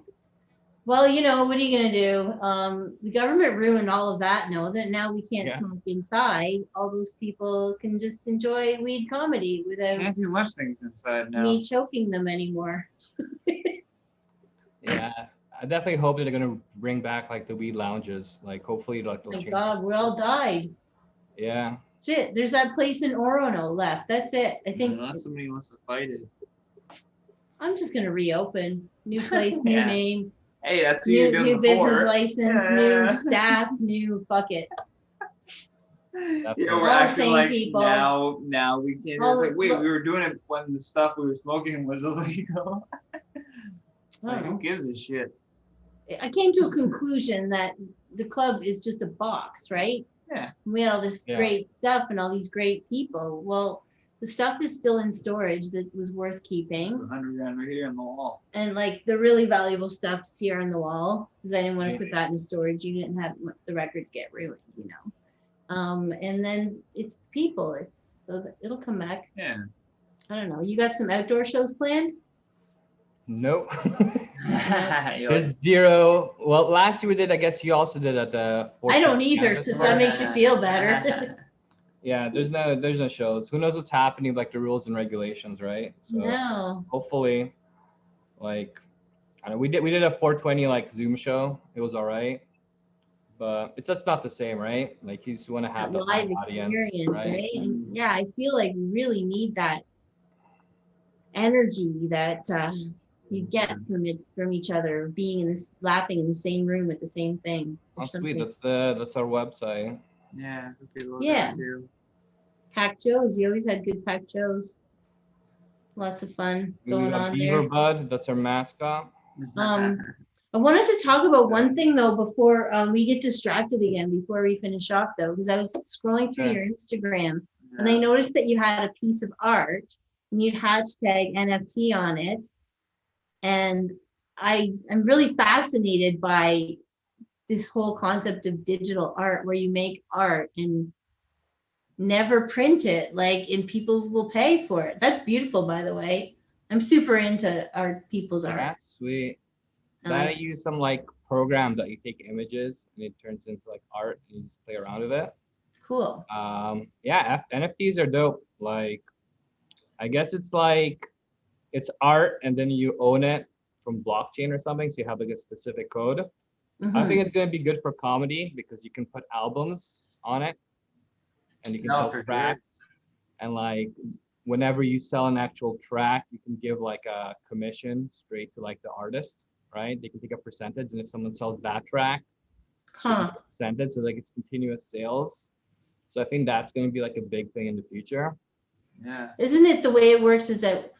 Well, what are you gonna do? The government ruined all of that. That now we can't smoke inside. All those people can just enjoy weed comedy without Can't do much things inside now. me choking them anymore. Yeah, I definitely hope that they're gonna bring back like the weed lounges. Like hopefully they'll My change. God, we all died. Yeah. That's it. There's that place in Orono left. That's it. I think. Unless somebody wants to fight it. I'm just gonna reopen. New place, new name. Hey, that's who you're doing new before. business license, new staff, new fuck it. We're All acting same like people. now we can't. All It's like, wait, look- we were doing it when the stuff we were smoking was illegal. Like, who gives a shit? I came to a conclusion that the club is just a box, right? Yeah. We had all this Yeah. great stuff and all these great people. Well, the stuff is still in storage that was worth keeping. 100 grand right here on the wall. And like the really valuable stuff's here on the wall because I didn't want to put that in storage unit and have the records get ruined, And then it's people. It's so that it'll come back. Yeah. I don't know. You got some outdoor shows planned? Nope. You're There's like, 0. Well, last year we did. I guess you also did at the. I don't 4th either. Cannabis So if Comedy that makes you feel better. Yeah, there's no shows. Who knows what's happening, like the rules and regulations, right? So No. hopefully, like, I don't know, we did a 420 like Zoom show. It was all right, but it's just not the same, right? Like you just want to have the live audience, experience, right? right? And yeah, I feel like we really need that energy that you get from each other, being in this, laughing in the same room at the same thing. Or Oh, something. sweet. That's our website. yeah. Yeah. Packed shows. You always had good packed shows. Lots of fun We going got on Beaver there. Bud. That's our mascot. I wanted to talk about one thing though before we get distracted again, before we finish off though, because I was scrolling through your Instagram and I noticed that you had a piece of art and you'd hashtag NFT on it. And I'm really fascinated by this whole concept of digital art where you make art and never print it, like, and people will pay for it. That's beautiful, by the way. I'm super into people's art. That's sweet. I Then I like- use some like program that you take images and it turns into like art and you just play around with it. Cool. Yeah, NFTs are dope. Like, I guess it's like it's art and then you own it from blockchain or something, so you have like a specific code. I Mhm. think it's gonna be good for comedy because you can put albums on it and you can No, sell for sure. tracks. And like whenever you sell an actual track, you can give like a commission straight to like the artist, right? They can take a percentage, and if someone sells that track, they Huh. get a percentage, so like it's continuous sales. So I think that's gonna be like a big thing in the future. Yeah. Isn't it the way it works is that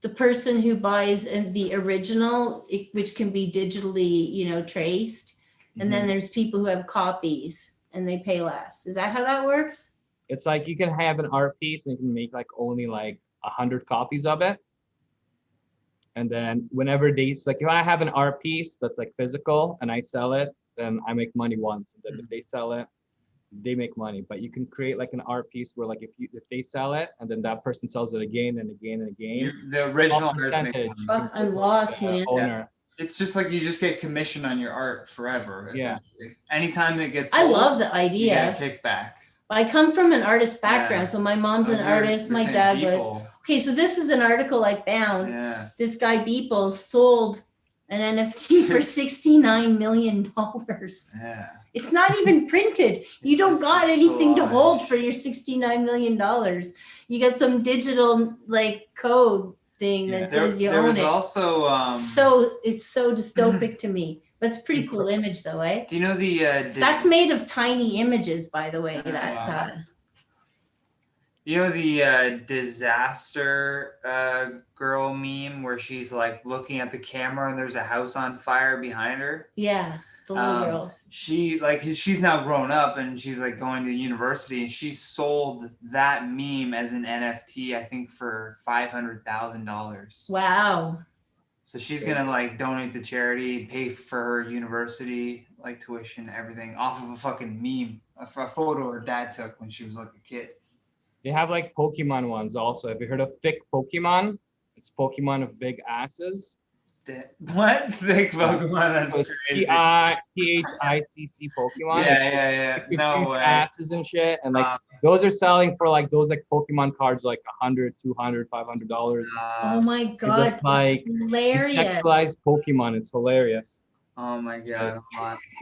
the person who buys the original, which can be digitally, you know, traced, and then there's people who have copies and they pay less. Is that how that works? It's like you can have an art piece and you can make like only like 100 copies of it. And then whenever like if I have an art piece that's like physical and I sell it, then I make money once. And then if they sell it, they make money. But you can create like an art piece where like if they sell it and then that person sells it again and again and again. The original percentage. I'm lost, man. Owner. It's just like you just get commission on your art forever. Essentially. Yeah. Anytime it gets I sold, love the you idea. get a kickback. I come from an artist background, Yeah. so my mom's an They're artist. My same dad was. people. Okay, so this is an article I found. Yeah. This guy Beeple sold an NFT for $69 million. Yeah. It's not even printed. You don't just got anything to collage. hold for your $69 million. You got some digital like code thing that says you there own was it. also So it's so dystopic to me. But it's a pretty cool image though, eh? do you know the That's made of tiny images, by the way. That you know the disaster girl meme where she's like looking at the camera and there's a house on fire behind her? yeah, the little girl. She's now grown up and she's like going to university and she sold that meme as an NFT, I think for $500,000. Wow. So she's gonna like donate to charity, pay for her university like tuition, everything off of a fucking meme, a photo her dad took when she was like a kid. They have like Pokemon ones also. Have you heard of thick Pokemon? It's Pokemon of big asses. What? Thick Pokemon? That's crazy. THICC Pokemon. Yeah. No way. Asses and shit. And like those are selling for like those like Pokemon cards like $100, $200, $500. Oh my god, just like hilarious. sexualized Pokemon. It's hilarious. Oh my god.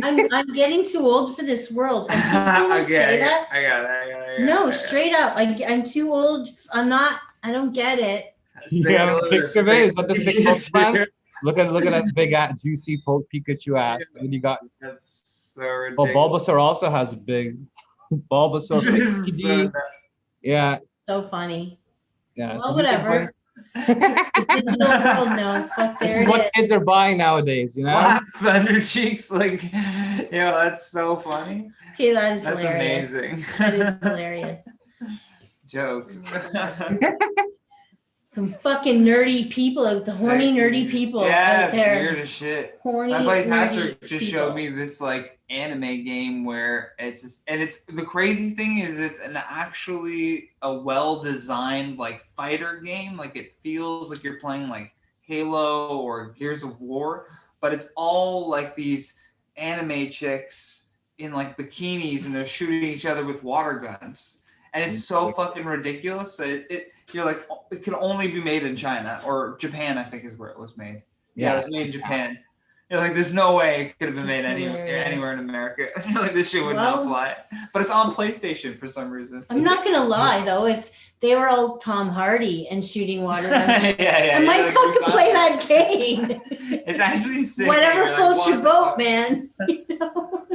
I'm getting too old for this world. And people who say that. I got it. No, straight up. I'm too old. I don't get it. You have a picture of it? Is that the big Pokemon? Look at that big juicy Pikachu ass. And then you got. That's so ridiculous. Well, Bulbasaur also has a big Bulbasaur. So Yeah. So funny. Yeah. Well, so whatever. The digital world, no. Fuck, This there is it what is. kids are buying nowadays, you know? Black Thunder Cheeks, like, that's so funny. Okay, that is That's hilarious. amazing. That is hilarious. Jokes. Some fucking nerdy people, the horny nerdy people Yeah, out there. it's weird as shit. Horny, My buddy nerdy Patrick just people. showed me this like anime game where it's the crazy thing is it's an actually a well-designed like fighter game. Like it feels like you're playing like Halo or Gears of War, but it's all like these anime chicks in like bikinis and they're shooting each other with water guns. And it's so fucking ridiculous that you're like, it could only be made in China or Japan, I think is where it was made. Yeah, it was made in Japan. You're like, there's no way it could have been made anywhere in America. You're like, this shit would not fly. But it's on PlayStation for some reason. I'm not gonna lie though, if they were all Tom Hardy and shooting water guns, I might like, fucking play that game. It's actually sick. Whatever You're floats like, your what boat, the man. You know?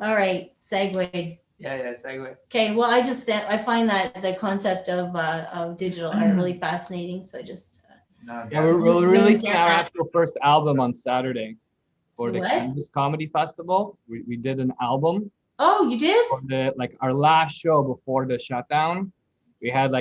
All right, segue. Yeah, segue. Okay, well, I find that the concept of digital art really fascinating. So I just we're releasing our actual first album on Saturday for the What? Cannabis Comedy Festival. We did an album. Oh, you did? For our last show before the shutdown. We had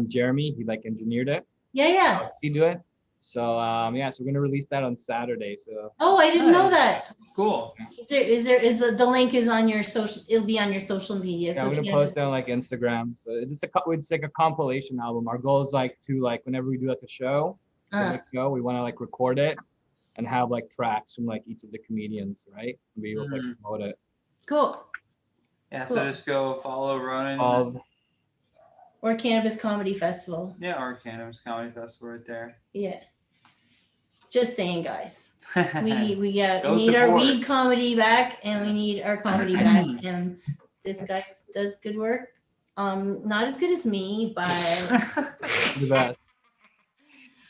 Jeremy, he engineered it. Yeah. He do it. So so we're gonna release that on Saturday. So Oh, I didn't know that. Cool. Is the link is on your social? It'll be on your social media. yeah, So I'm gonna post it on Instagram. So it's like a compilation album. Our goal is to whenever we do a show, we want to record it and have tracks from each of the comedians, right? And be able to promote it. Cool. Yeah, Cool. so just go follow Ronen. Or Cannabis Comedy Festival. Yeah, or Cannabis Comedy Festival right there. Yeah. Just saying, guys. We need our support. weed comedy back, and we need our comedy back. And this guy does good work. Not as good as me, but The best.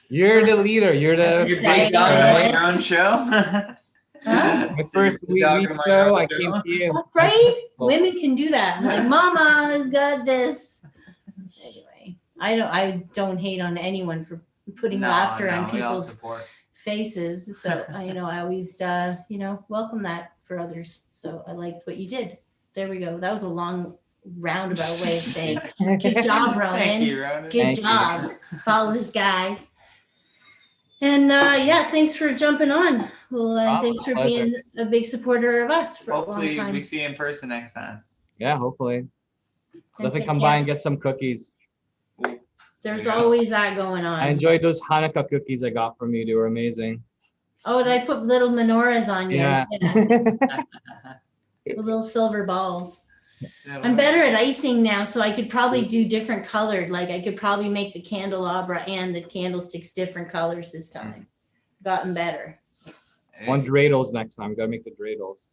You're the leader. You're the. You're big dog on your own show. Huh? My first week show, I came to you. Right? Women can do that. I'm like, Mama's got this. Anyway, I don't hate on anyone for putting laughter on people's faces. So I always welcome that for others. So I liked what you did. There we go. That was a long roundabout way of saying good job, Ronen. Thank you, Ronen. Good job. Follow this guy. And thanks for jumping on. Well, and thanks for being a big supporter of us for a long time. Hopefully we see you in person next time. Yeah, hopefully. Let me come by and get some cookies. There's always that going on. I enjoyed those Hanukkah cookies I got from you. They were amazing. Oh, did I put little menorahs on yours? Yeah. With little silver balls. I'm better at icing now, so I could probably do different colored. Like I could probably make the candelabra and the candlesticks different colors this time. Gotten better. One dreidels next time. Gotta make the dreidels.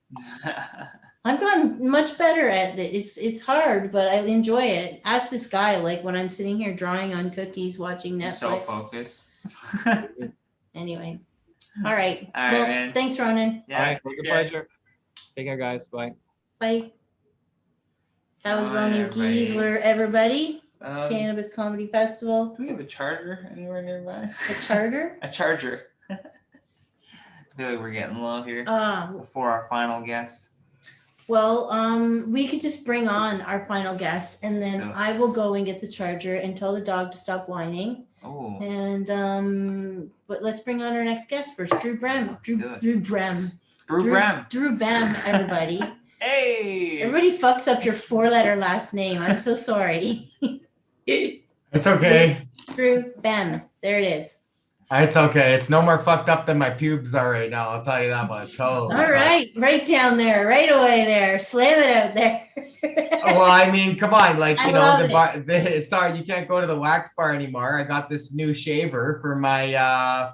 I've gotten much better at it. It's hard, but I enjoy it. Ask this guy, like when I'm sitting here drawing on cookies, watching Netflix. Self-focus. Anyway. All right. All right, man. Thanks, Ronen. Yeah, all right, it was a pleasure. Take care, guys. Bye. Bye. That was Ronen Geisler, everybody. Cannabis Comedy Festival. Do we have a charger anywhere nearby? A charter? A charger. I feel like we're getting low here before our final guest. Well, we could just bring on our final guest, and then I will go and get the charger and tell the dog to stop whining. Oh. And but let's bring on our next guest first, Drew Brem. Drew Brem, everybody. Hey. Everybody fucks up your 4-letter last name. I'm so sorry. It's okay. Drew Brem. There it is. It's okay. It's no more fucked up than my pubes are right now. I'll tell you that much. Totally. All right. Right down there. Right away there. Slam it out there. Well, I mean, come on. Like, sorry, you can't go to the wax bar anymore. I got this new shaver for my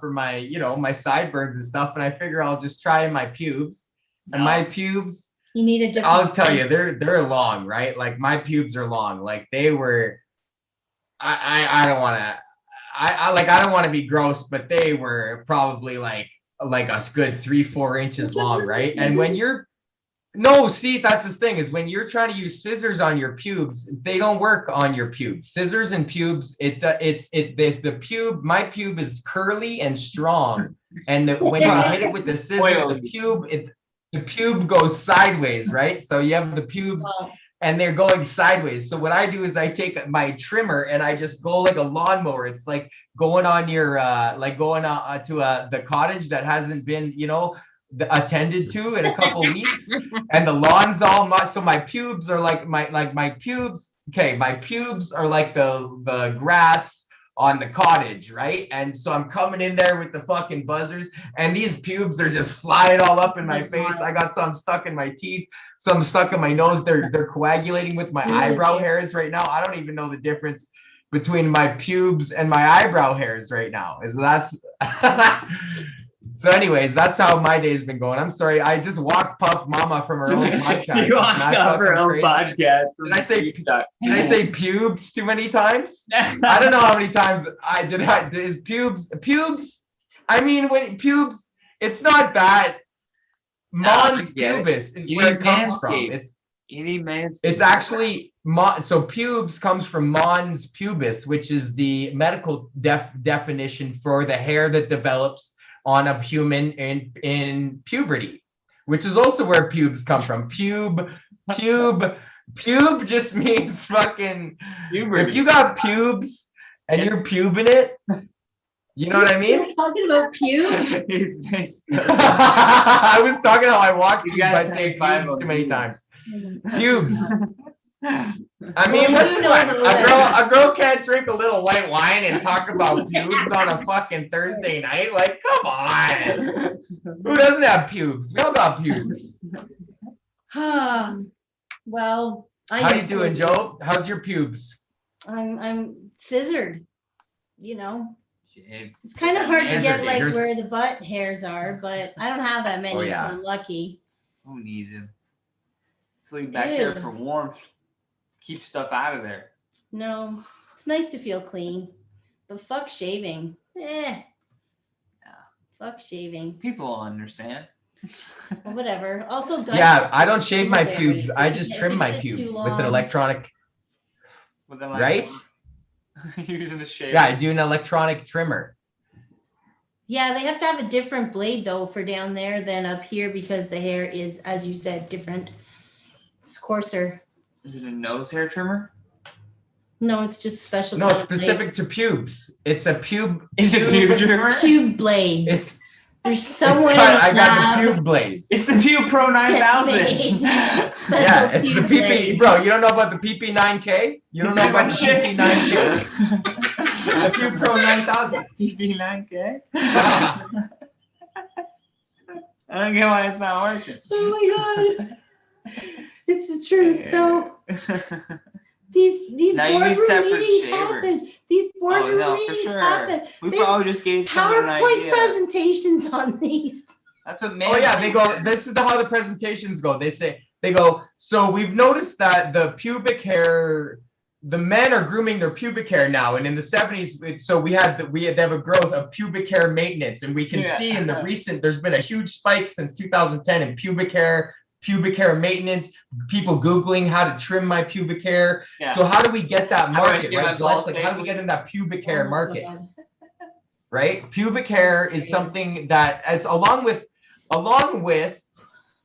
my sideburns and stuff. And I figure I'll just try my pubes. And my pubes. You need a different. I'll tell you, they're long, right? Like my pubes are long. Like they were. I don't want to. I don't want to be gross, but they were probably like a good 3-4 inches long, right? And when that's the thing is when you're trying to use scissors on your pubes, they don't work on your pubes. Scissors and pubes, my pube is curly and strong, and when you hit it with the scissors, the pube goes sideways, right? So you have the pubes. And they're going sideways. So what I do is I take my trimmer and I just go like a lawnmower. It's like going on your to the cottage that hasn't been attended to in a couple weeks, and the lawn's all so my pubes are like my pubes. Okay, my pubes are like the grass on the cottage, right? And so I'm coming in there with the fucking buzzers, and these pubes are just flying all up in my face. I got some stuck in my teeth, some stuck in my nose. They're coagulating with my eyebrow hairs right now. I don't even know the difference between my pubes and my eyebrow hairs right now. So anyways, that's how my day's been going. I'm sorry, I just walked Puff Mama from her own podcast. You walked off her own podcast. Did I say pubes too many times? I don't know how many times I did. Is pubes? I mean, when pubes, it's not that. Mons pubis is where it comes from. It's actually so pubes comes from mons pubis, which is the medical definition for the hair that develops on a human in puberty, which is also where pubes come from. Pube just means fucking puberty. If you got pubes and you're pubing it, you know what I mean? You're talking about pubes? I was talking how I walked you by saying pubes too many times. Pubes. I mean, a girl can't drink a little white wine and talk about pubes on a fucking Thursday night. Like, come on. Who doesn't have pubes? We all got pubes. Well, how you doing, Joe? How's your pubes? I'm scissored. It's kind of hard to get like where the butt hairs are, but I don't have that many, so I'm lucky. Who needs them? Just leave back there for warmth. Keep stuff out of there. No, it's nice to feel clean, but fuck shaving. Fuck shaving. People will understand. Well, whatever. Also, guys. Yeah, I don't shave my pubes. I just trim my pubes with an electronic. Right? Using a shaver. Yeah, I do an electronic trimmer. Yeah, they have to have a different blade though for down there than up here because the hair is, as you said, different. It's coarser. Is it a nose hair trimmer? No, it's just special. No, it's specific to pubes. It's a pube. Is it pube trimmer? Pube blades. There's someone. I got the pube blades. It's the Pube Pro 9000. Yeah, it's the PP. Blades. Bro, you don't know about the PP9K? You don't know about the PP9K? The Pube Pro 9000. PP9K? I don't get why it's not working. Oh my god. This is true. So these now you need separate shavers. These boardroom meetings happen. We probably just gave someone an idea. PowerPoint presentations on these. That's what Oh yeah, they go, this is how the presentations go. They go, so we've noticed that the pubic hair, the men are grooming their pubic hair now. And in the 70s, so they have a growth of pubic hair maintenance. And we can see in the recent, there's been a huge spike since 2010 in pubic hair maintenance, people Googling how to trim my pubic hair. Yeah. So how do we get that market, right? Like, how do we get in that pubic hair market? Right? Pubic hair is something that, as along with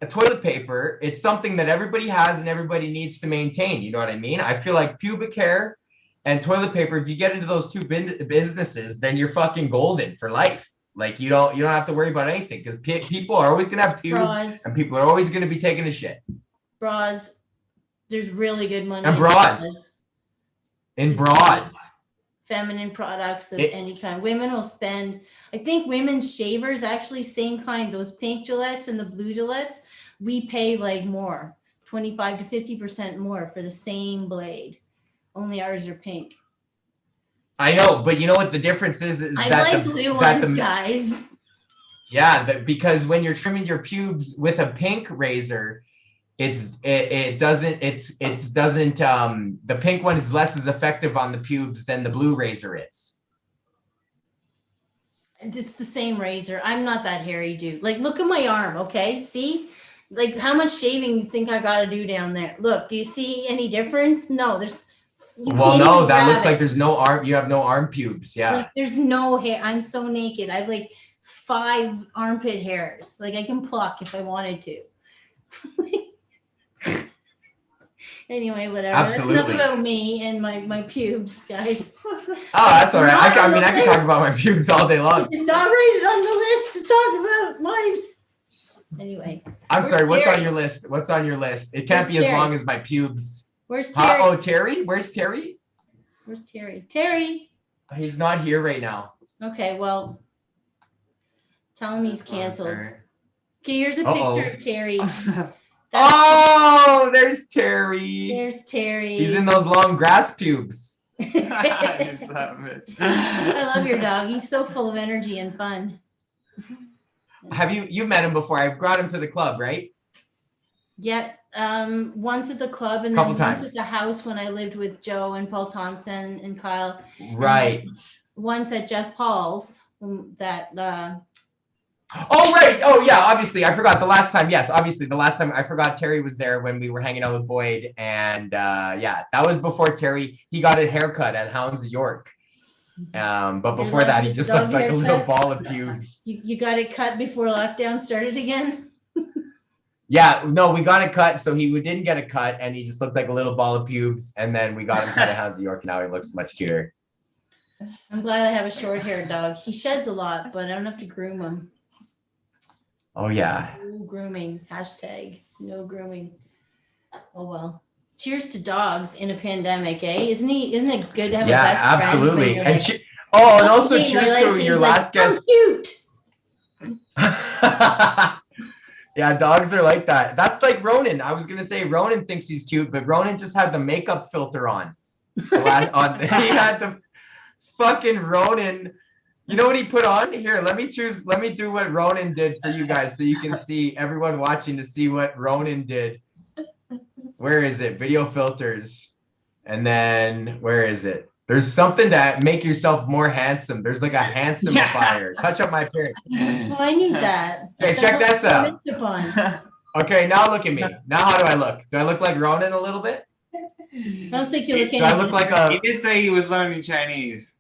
a toilet paper, it's something that everybody has and everybody needs to maintain. You know what I mean? I feel like pubic hair and toilet paper, if you get into those two businesses, then you're fucking golden for life. Like you don't have to worry about anything because people are always gonna have pubes and people are always gonna be taking a shit. Bras, there's really good money in bras. In bras. Feminine products of any kind. Women will spend. I think women's shavers actually same kind. Those pink Gillettes and the blue Gillettes, we pay like more, 25 to 50% more for the same blade. Only ours are pink. I know, but you know what the difference is I like blue ones, guys. Yeah, because when you're trimming your pubes with a pink razor, it doesn't the pink one is less as effective on the pubes than the blue razor is. It's the same razor. I'm not that hairy dude. Like, look at my arm, okay? See? Like, how much shaving you think I gotta do down there? Look, do you see any difference? No, there's. Well, no, that looks like there's no arm. You have no arm pubes. Yeah. Like, there's no hair. I'm so naked. I have like 5 armpit hairs. Like I can pluck if I wanted to. Anyway, whatever. Absolutely. That's enough about me and my pubes, guys. Oh, that's all right. I can talk about my pubes all day long. Not rated on the list to talk about mine. Anyway. I'm sorry. What's on your list? What's on your list? It can't be as long as my pubes. Where's Terry? Oh, Terry? Where's Terry? Where's Terry? Terry. He's not here right now. Okay, well, tell him he's canceled. Okay, here's a picture of Terry. Oh, there's Terry. There's Terry. He's in those long grass pubes. I love your dog. He's so full of energy and fun. Have you met him before? I brought him to the club, right? Yeah. Once at the club and then once at the house when I lived with Joe and Paul Thompson and Kyle. Right. And once at Jeff Paul's that Oh right. Oh yeah, obviously. I forgot the last time. Yes, obviously the last time I forgot Terry was there when we were hanging out with Boyd. And yeah, that was before Terry. He got a haircut at Hounds York. But before that he just looked like a little ball of pubes. You got it cut before lockdown started again? Yeah, no, we got it cut, so he didn't get a cut, and he just looked like a little ball of pubes, and then we got him cut at Hounds of York, and now he looks much cuter. I'm glad I have a short-haired dog. He sheds a lot, but I don't have to groom him. Oh, yeah. No grooming. Hashtag no grooming. Oh, well. Cheers to dogs in a pandemic, eh? Isn't it good to have a best friend? Yeah, absolutely. And also cheers to your last guest. I'm cute. Yeah, dogs are like that. That's like Ronen. I was gonna say Ronen thinks he's cute, but Ronen just had the makeup filter on. He had the fucking Ronen. You know what he put on? Here, let me do what Ronen did for you guys so you can see, everyone watching, to see what Ronen did. Where is it? Video filters. And then where is it? There's something that make yourself more handsome. There's like a handsomifier. Touch up my appearance. Oh, I need that. Okay, check this out. Okay, now look at me. Now how do I look? Do I look like Ronen a little bit? I don't think you look Do I look like a? He did say he was learning Chinese.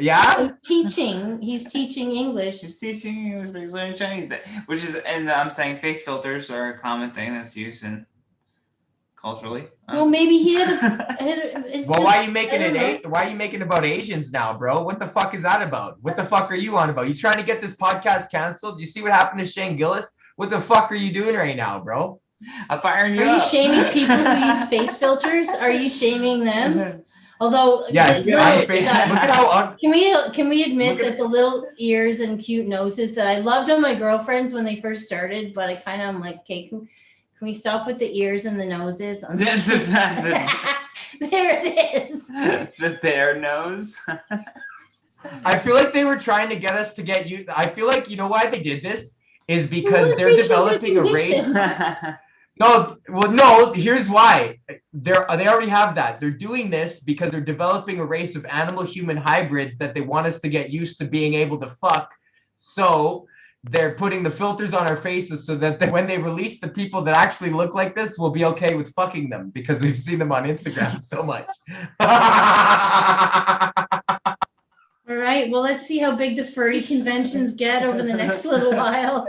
Yeah. He's teaching English. He's teaching English, but he's learning Chinese. Which is, and I'm saying face filters are a common thing that's used in culturally. Well, maybe he had. Well, why are you making it? Why are you making it about Asians now, bro? What the fuck is that about? What the fuck are you on about? You trying to get this podcast canceled? Do you see what happened to Shane Gillis? What the fuck are you doing right now, bro? I'm firing you. Are you shaming people who use face filters? Are you shaming them? Although, yes, can we admit that the little ears and cute noses that I loved on my girlfriends when they first started, but I kind of am like, okay, can we stop with the ears and the noses? There it is. The their nose. I feel like they were trying to get us to get you. I feel like, you know why they did this? Is because they're developing a race. No, here's why. They already have that. They're doing this because they're developing a race of animal-human hybrids that they want us to get used to being able to fuck. So they're putting the filters on our faces so that when they release the people that actually look like this, we'll be okay with fucking them because we've seen them on Instagram so much. All right. Well, let's see how big the furry conventions get over the next little while.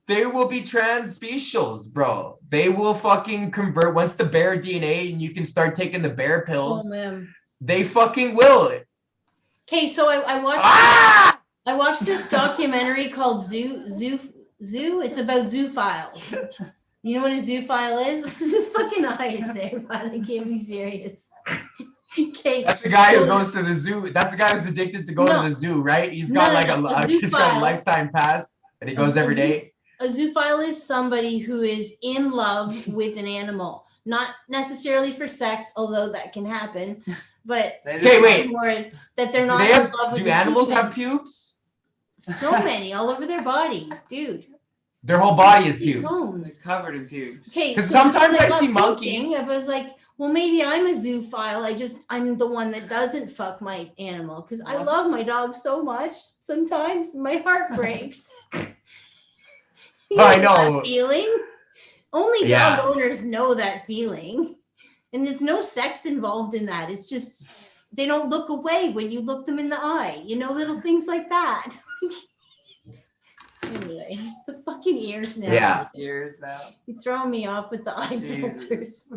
They will be transspecials, bro. They will fucking convert once the bear DNA and you can start taking the bear pills. Oh, man. They fucking will. Okay, so I watched this documentary called Zoo. It's about zoophiles. You know what a zoophile is? His fucking eyes there, but I can't be serious. Okay. That's the guy who goes to the zoo. That's the guy who's addicted to going to the zoo, right? He's got he's got a lifetime pass and he goes every day. A zoophile is somebody who is in love with an animal, not necessarily for sex, although that can happen. But wait. That they're not in love with. Do animals have pubes? So many all over their body, dude. Their whole body is pubes. It's covered in pubes. Okay, because sometimes I see monkeys. I was like, well, maybe I'm a zoophile. I'm the one that doesn't fuck my animal because I love my dog so much. Sometimes my heart breaks. I know. That feeling. Only dog owners know that feeling. And there's no sex involved in that. It's just they don't look away when you look them in the eye. You know, little things like that. Anyway, the fucking ears now. Yeah. Ears now. You're throwing me off with the eye filters.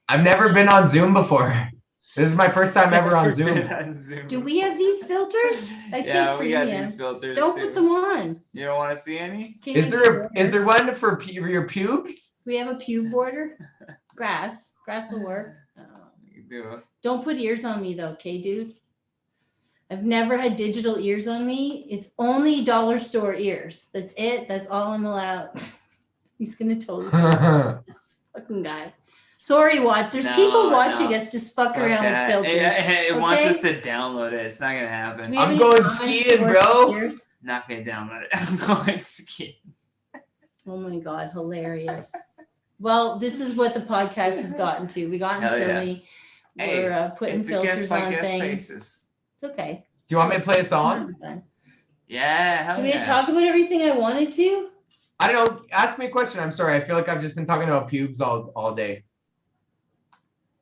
I've never been on Zoom before. This is my first time ever on Zoom. Do we have these filters? We got these filters. Don't put them on. You don't want to see any? Is there one for your pubes? We have a pube border. Grass will work. Don't put ears on me though, okay, dude? I've never had digital ears on me. It's only dollar store ears. That's it. That's all I'm allowed. He's gonna totally this fucking guy. Sorry, there's people watching us just fuck around with filters. It wants us to download it. It's not gonna happen. I'm going skiing, bro. Not gonna download it. I'm going skiing. Oh my god, hilarious. Well, this is what the podcast has gotten to. We gotten silly. We're putting filters on things. It's okay. Do you want me to play a song? Yeah. Do we talk about everything I wanted to? I don't know. Ask me a question. I'm sorry. I feel like I've just been talking about pubes all day.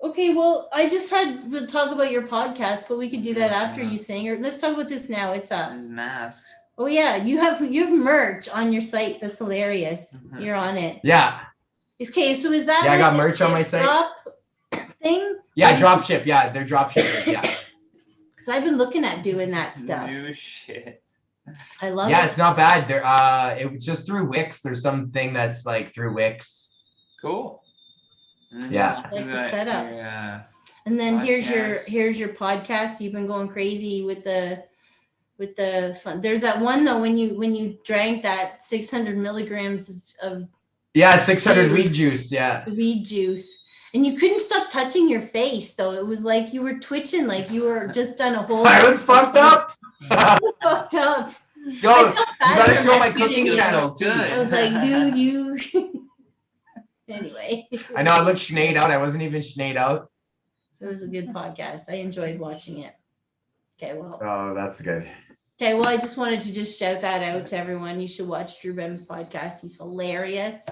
Okay, well, I just we'll talk about your podcast, but we could do that after you sing. Or let's talk about this now. It's masked. Oh yeah, you have merch on your site. That's hilarious. Mm-hmm. You're on it. Yeah. Okay, so is that I got merch on my site. Drop thing? Yeah, drop ship. Yeah, they're drop shippers. Yeah. Because I've been looking at doing that stuff. New shit. I love it. Yeah, it's not bad. They're it was just through Wix. There's something that's like through Wix. Cool. Yeah. I like the setup. Yeah. And then here's your podcast. You've been going crazy with the fun. There's that one though when you drank that 600 milligrams of 600 weed juice. Yeah. Weed juice. And you couldn't stop touching your face though. It was like you were twitching, like you were just done a whole. I was fucked up. Fucked up. Yo, you gotta show my cooking channel too. I was like, dude, you. Anyway. I know I looked Sinead out. I wasn't even Sinead out. It was a good podcast. I enjoyed watching it. Okay, well. Oh, that's good. Okay, well, I just wanted to just shout that out to everyone. You should watch Drew Behn's podcast. He's hilarious.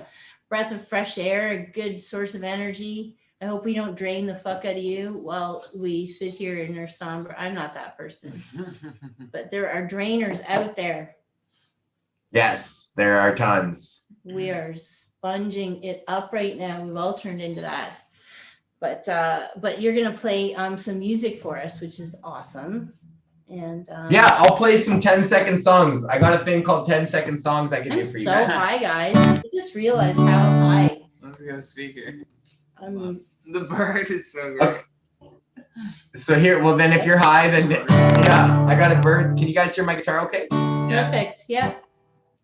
Breath of fresh air, a good source of energy. I hope we don't drain the fuck out of you while we sit here in our somber. I'm not that person, but there are drainers out there. Yes, there are tons. We are sponging it up right now. We've all turned into that. But you're gonna play some music for us, which is awesome. And yeah, I'll play some 10-second songs. I got a thing called 10-second songs I can do for you. I'm so high, guys. I just realized how high. Let's go speaker. The bird is so great. Okay. So here, well then, if you're high, then yeah, I got a bird. Can you guys hear my guitar? Okay. Perfect. Yeah.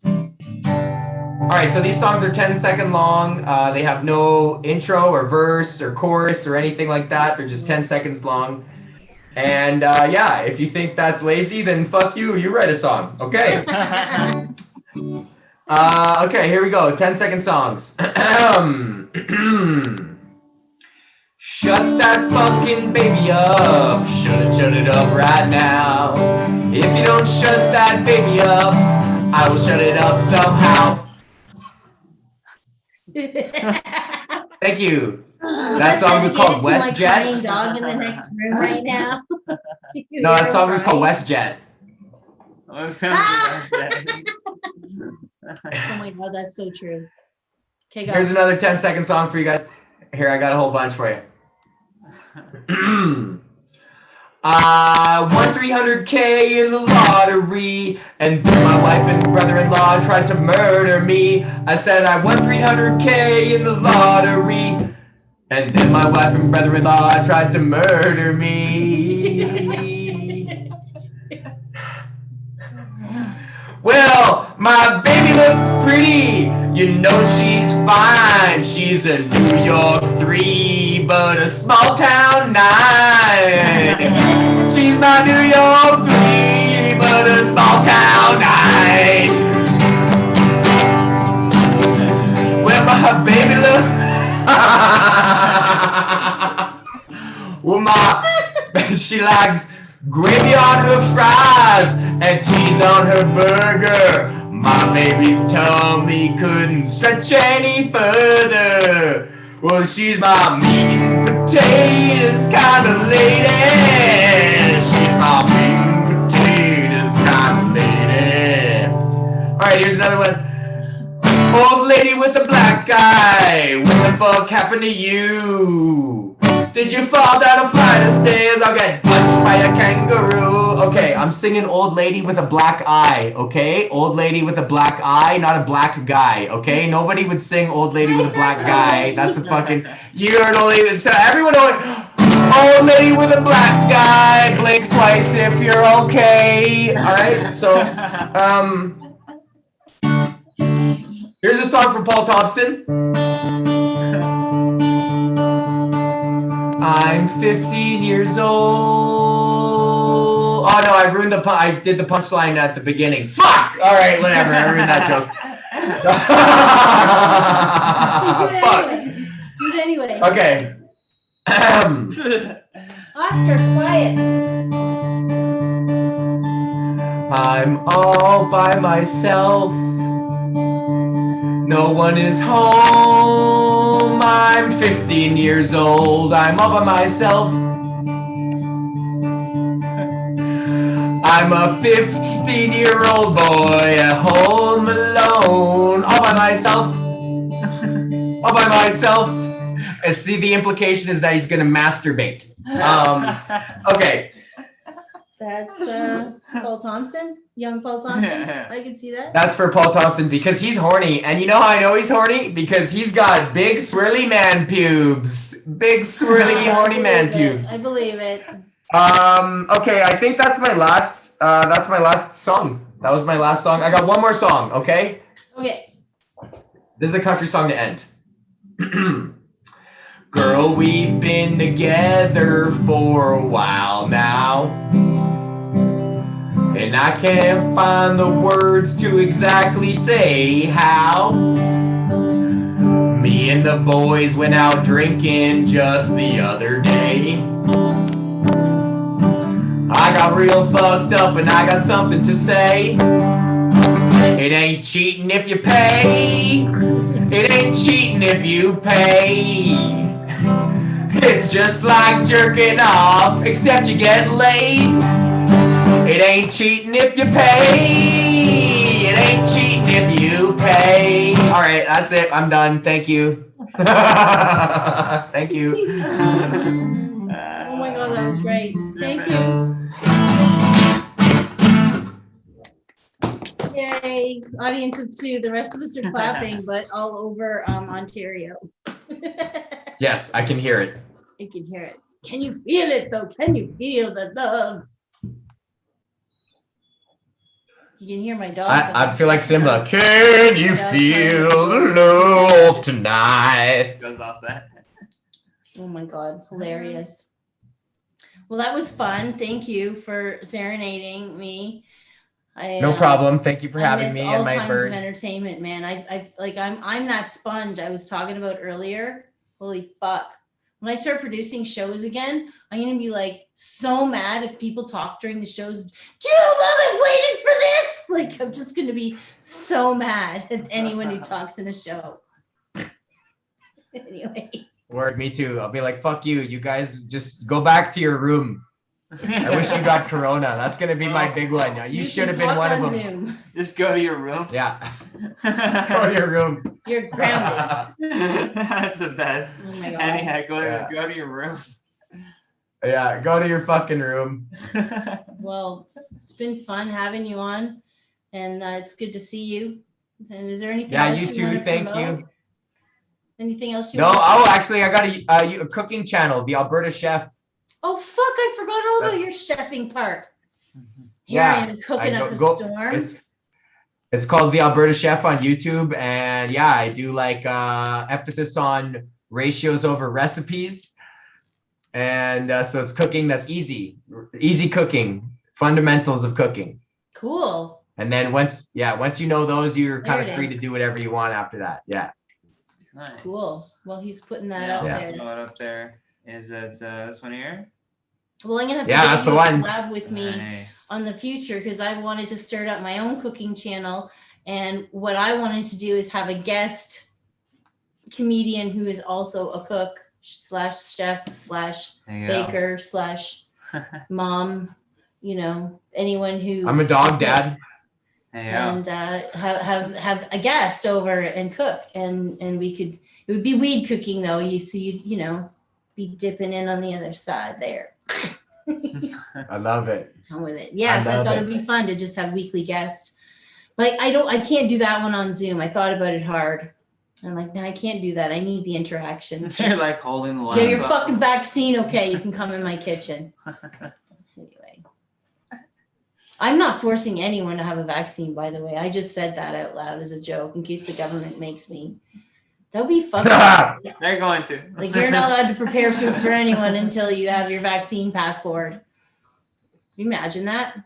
All right, so these songs are 10-second long. They have no intro or verse or chorus or anything like that. They're just 10 seconds long. And yeah, if you think that's lazy, then fuck you. You write a song, okay? Okay, here we go. 10-second songs. Shut that fucking baby up. Shut it up right now. If you don't shut that baby up, I will shut it up somehow. Thank you. That song was called WestJet. Dog in the next room right now. No, that song was called WestJet. Oh my God, that's so true. Okay, go. Here's another 10-second song for you guys. Here, I got a whole bunch for you. I won $300K in the lottery, and then my wife and brother-in-law tried to murder me. I said I won $300K in the lottery, and then my wife and brother-in-law tried to murder me. Well, my baby looks pretty, you know she's fine. She's a New York 3, but a small town 9. She's my New York 3, but a small town 9. Well, my baby looks... well, she likes gravy on her fries and cheese on her burger. My baby's tummy couldn't stretch any further. Well, she's my meat and potatoes kind of lady. She's my meat and potatoes kind of lady. All right, here's another one. Old lady with a black eye. What the fuck happened to you? Did you fall down a flight of stairs? I'll get punched by a kangaroo. Okay, I'm singing Old Lady with a Black Eye, okay? Old Lady with a Black Eye, not a black guy, okay? Nobody would sing Old Lady with a Black Guy. That's a fucking... You heard Old Lady... So everyone know Old Lady with a Black Guy. Blink twice if you're okay. All right, so... Here's a song from Paul Thompson. I'm 15 years old. Oh no, I ruined I did the punchline at the beginning. Fuck! All right, whatever. I ruined that joke. Fuck. Do it anyway. Okay. Oscar, quiet. I'm all by myself. No one is home. I'm 15 years old. I'm all by myself. I'm a 15-year-old boy at home alone. All by myself. All by myself. It's the implication is that he's gonna masturbate. Okay. That's Paul Thompson, young Paul Thompson. I can see that. That's for Paul Thompson because he's horny. And you know how I know he's horny? Because he's got big swirly man pubes. Big swirly horny man pubes. I believe it. Okay, I think that's my last song. That was my last song. I got one more song, okay? Okay. This is a country song to end. Girl, we've been together for a while now, and I can't find the words to exactly say how. Me and the boys went out drinking just the other day. I got real fucked up and I got something to say. It ain't cheating if you pay. It ain't cheating if you pay. It's just like jerking off, except you get laid. It ain't cheating if you pay. It ain't cheating if you pay. All right, that's it. I'm done. Thank you. Thank you. Oh my God, that was great. Thank you. Yay, audience of 2. The rest of us are clapping, but all over Ontario. Yes, I can hear it. I can hear it. Can you feel it though? Can you feel the love? You can hear my dog. I feel like Simba. Can you feel the love tonight? Goes off that. Oh my God, hilarious. Well, that was fun. Thank you for serenading me. No problem. Thank you for having me all and my kinds bird. of entertainment, man. I'm that sponge I was talking about earlier. Holy fuck. When I start producing shows again, I'm gonna be like so mad if people talk during the shows. Do you know how long I've waited for this? Like, I'm just gonna be so mad at anyone who talks in a show. Anyway. Word, me too. I'll be like, fuck you. You guys just go back to your room. I wish you got Corona. That's gonna be my big one. You should have been one of them. Zoom. Just go to your room. Yeah. Go to your room. You're grounded. That's the best. Oh my God. Any heckler, Yeah. just go to your room. Yeah, go to your fucking room. Well, it's been fun having you on, and it's good to see you. And is there anything else You too. wanna Thank promote? you. Anything else you No, want? actually, I got a cooking channel, the Alberta Chef. Oh fuck! I forgot all about your chefing part. Here I am cooking up a storm. It's called the Alberta Chef on YouTube, and yeah, I do like emphasis on ratios over recipes, and so it's cooking that's easy cooking, fundamentals of cooking. Cool. And then once you know those, you're There kind it of free is. to do whatever you want after that. Yeah. Nice. Cool. Well, he's putting that Yeah, up I'll there. throw it up there. Is it this one here? Well, I'm gonna have to Yeah, get that's you the to one. collab with me Nice. on the future because I wanted to start up my own cooking channel, and what I wanted to do is have a guest comedian who is also a cook / chef / There you baker / mom, anyone who I'm a dog dad. There you go. and have a guest over and cook, and it would be weed cooking though. You'd be dipping in on the other side there. I love it. Come with it. Yes, I love thought it. it'd be fun to just have weekly guests. But I can't do that one on Zoom. I thought about it hard. I'm like, no, I can't do that. I need the interaction. So you're like holding the Do you have your laptop. fucking vaccine? Okay, you can come in my kitchen. Anyway. I'm not forcing anyone to have a vaccine, by the way. I just said that out loud as a joke in case the government makes me. That would be fucking. They're going to. Like, you're not allowed to prepare food for anyone until you have your vaccine passport. Can you imagine that?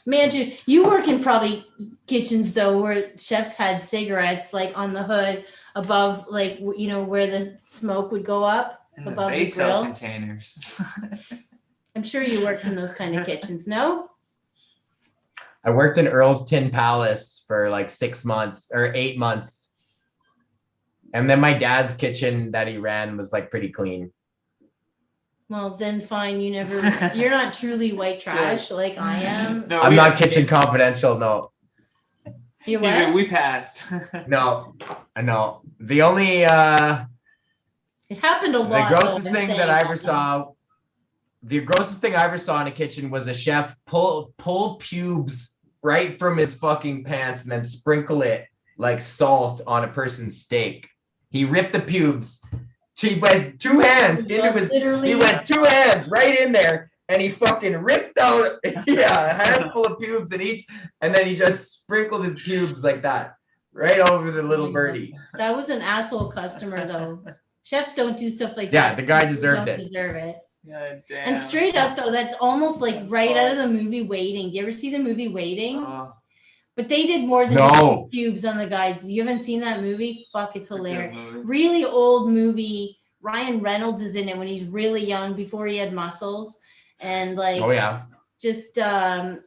Imagine you work in probably kitchens though where chefs had cigarettes like on the hood above, like, where the smoke would go up In the above the base grill. containers. I'm sure you worked in those kind of kitchens, no? I worked in Earl's Tin Palace for like 6 months or 8 months. And then my dad's kitchen that he ran was like pretty clean. Well, then fine. You're not truly white trash like I am. No, I'm not kitchen confidential, no. You're what? We passed. No, I know. The only It happened a lot. the though, grossest I'm thing saying that I ever saw, the grossest thing I ever saw in a kitchen was a chef pull pubes right from his fucking pants and then sprinkle it like salt on a person's steak. He ripped the pubes. He went 2 hands into his. Literally. He went 2 hands right in there, and he fucking ripped out a handful of pubes in each, and then he just sprinkled his pubes like that right over the little birdie. That was an asshole customer though. Chefs don't do stuff like Yeah, that. the guy They deserved don't it. Deserve it. God damn. And straight up though, that's almost like right out of the movie Waiting. Do you ever see the movie Waiting? Oh, But they did more than No. just pubes on the guys. You haven't seen that movie? Fuck, it's it's a good hilarious. movie. Really old movie. Ryan Reynolds is in it when he's really young, before he had muscles. And like, Oh yeah. just a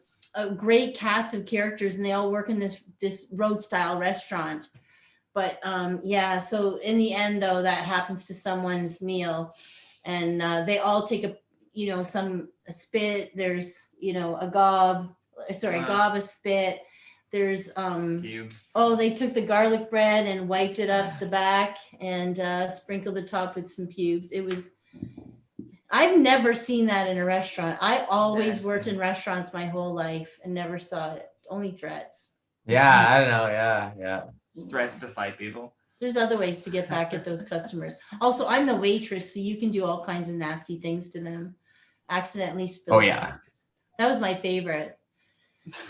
great cast of characters, and they all work in this road style restaurant. But yeah, so in the end though, that happens to someone's meal, and they all take a spit. There's a gob, a spit. There's they took the garlic bread and wiped it up the back and sprinkled the top with some pubes. I've never seen that in a restaurant. I always worked in restaurants my whole life and never saw it. Only threats. Yeah, I don't know. Yeah. Threats to fight people. There's other ways to get back at those customers. Also, I'm the waitress, so you can do all kinds of nasty things to them. Accidentally spill drinks. That was my favorite.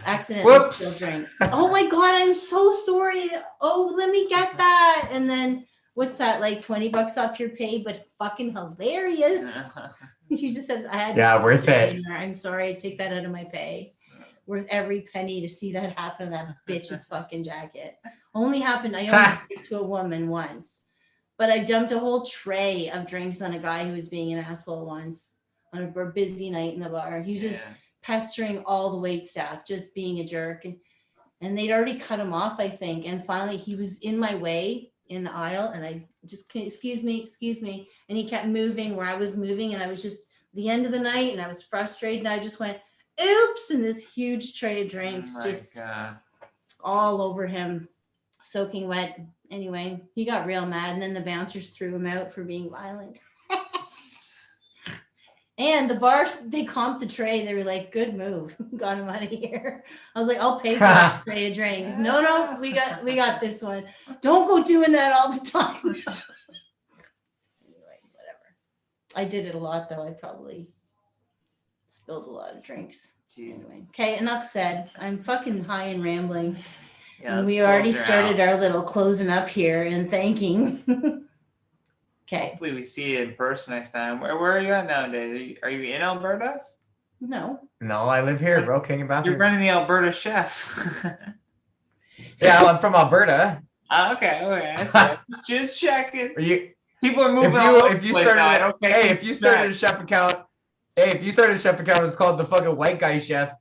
Accidentally spill drinks. Oh my God, I'm so sorry. Oh, let me get that. And then what's that, like $20 off your pay, but fucking hilarious. You just said I had worth it. I'm sorry, I take that out of my pay. Worth every penny to see that happen to that bitch's fucking jacket. Only happened, I only did it to a woman once, but I dumped a whole tray of drinks on a guy who was being an asshole once on a busy night in the bar. He was just pestering all the wait staff, just being a jerk. And they'd already cut him off, I think. And finally he was in my way in the aisle, and I just, excuse me. And he kept moving where I was moving, and I was just the end of the night, and I was frustrated, and I just went, oops, and this huge tray of drinks all over him, soaking wet. Anyway, he got real mad, and then the bouncers threw him out for being violent. And the bar, they comped the tray. They were like, good move. Got him out of here. I was like, I'll pay for that tray of drinks. No, we got this one. Don't go doing that all the time. Anyway, whatever. I did it a lot, though. I probably spilled a lot of drinks. Anyway. Okay, enough said. I'm fucking high and rambling. Yeah, and we already started our little closing up here and thanking. Okay. Hopefully we see you in person next time. Where are you at nowadays? Are you in Alberta? No, I live here, bro. King of Bathurst. You're running the Alberta Chef. Yeah, I'm from Alberta. Okay. I see. Just checking. People are moving if you started a chef account, it's called the fucking White Guy Chef.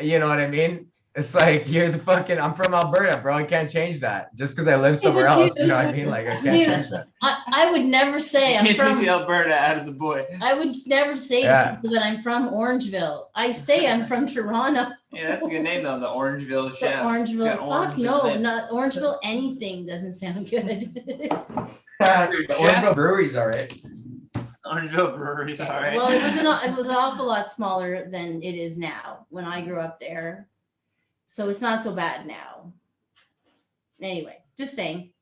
You know what I mean? It's like, you're the fucking, I'm from Alberta, bro. I can't change that. Just because I live somewhere else. You know what I mean? Like, I can't change that. I would never say I'm from the Alberta out of the boy. I would never say to people that I'm from Orangeville. I say I'm from Toronto. Yeah, that's a good name though, the Orangeville Chef. Orangeville. Fuck no, not Orangeville. Anything doesn't sound good. The Orangeville Brewery's all right. Orangeville Brewery's all right. Well, it was an awful lot smaller than it is now when I grew up there. So it's not so bad now. Anyway, just saying.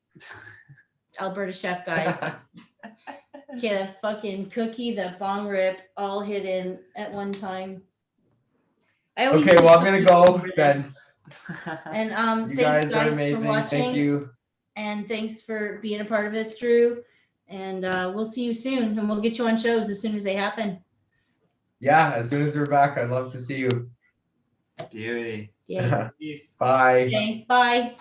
Alberta Chef, guys. Okay, that fucking cookie, that bong rip, all hit in at one time. Okay, well, I'm going to go then. And you thanks, guys are amazing. for watching. Thank you. And thanks for being a part of this, Drew. And we'll see you soon. And we'll get you on shows as soon as they happen. Yeah, as soon as we're back, I'd love to see you. Beauty. Yeah. Peace. Bye. Okay, bye.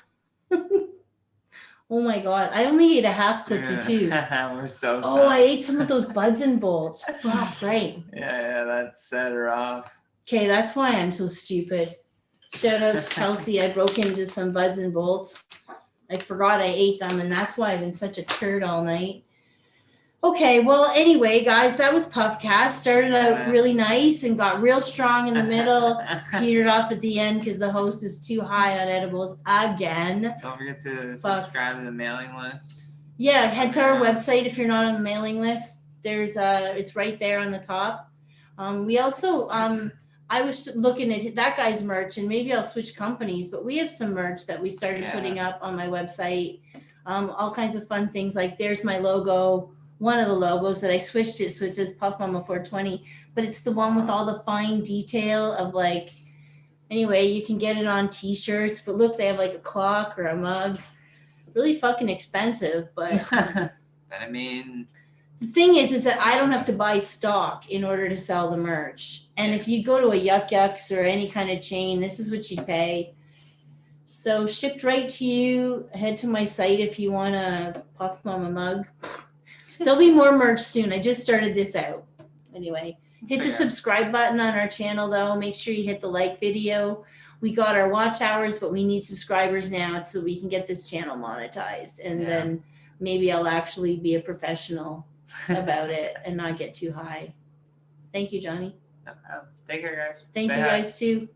Oh my God. I only ate a half cookie too. We're so Oh, I ate some of those buds and bolts. Fuck, right. Yeah, that set her off. Okay, that's why I'm so stupid. Shout out to Chelsea. I broke into some buds and bolts. I forgot I ate them, and that's why I've been such a turd all night. Okay, well, anyway, guys, that was Puffcast. Started out really nice and got real strong in the middle. Petered off at the end because the host is too high on edibles again. Don't forget to subscribe to the mailing list. Yeah, head to our website if you're not on the mailing list. There's it's right there on the top. We also I was looking at that guy's merch, and maybe I'll switch companies, but we have some merch that we started putting up on my website. All kinds of fun things, like there's my logo. One of the logos that I switched it so it says Puff Mama 420, but it's the one with all the fine detail of like, anyway, you can get it on t-shirts, but look, they have like a clock or a mug. Really fucking expensive, but I mean, the thing is that I don't have to buy stock in order to sell the merch. And if you go to a Yuck Yucks or any kind of chain, this is what you pay. So shipped right to you. Head to my site if you want a Puff Mama mug. There'll be more merch soon. I just started this out. Anyway, Hit the subscribe button on our channel though. Make sure you hit the like video. We got our watch hours, but we need subscribers now so we can get this channel monetized. And then maybe I'll actually be a professional about it and not get too high. Thank you, Johnny. Take care, guys. Thank you guys too.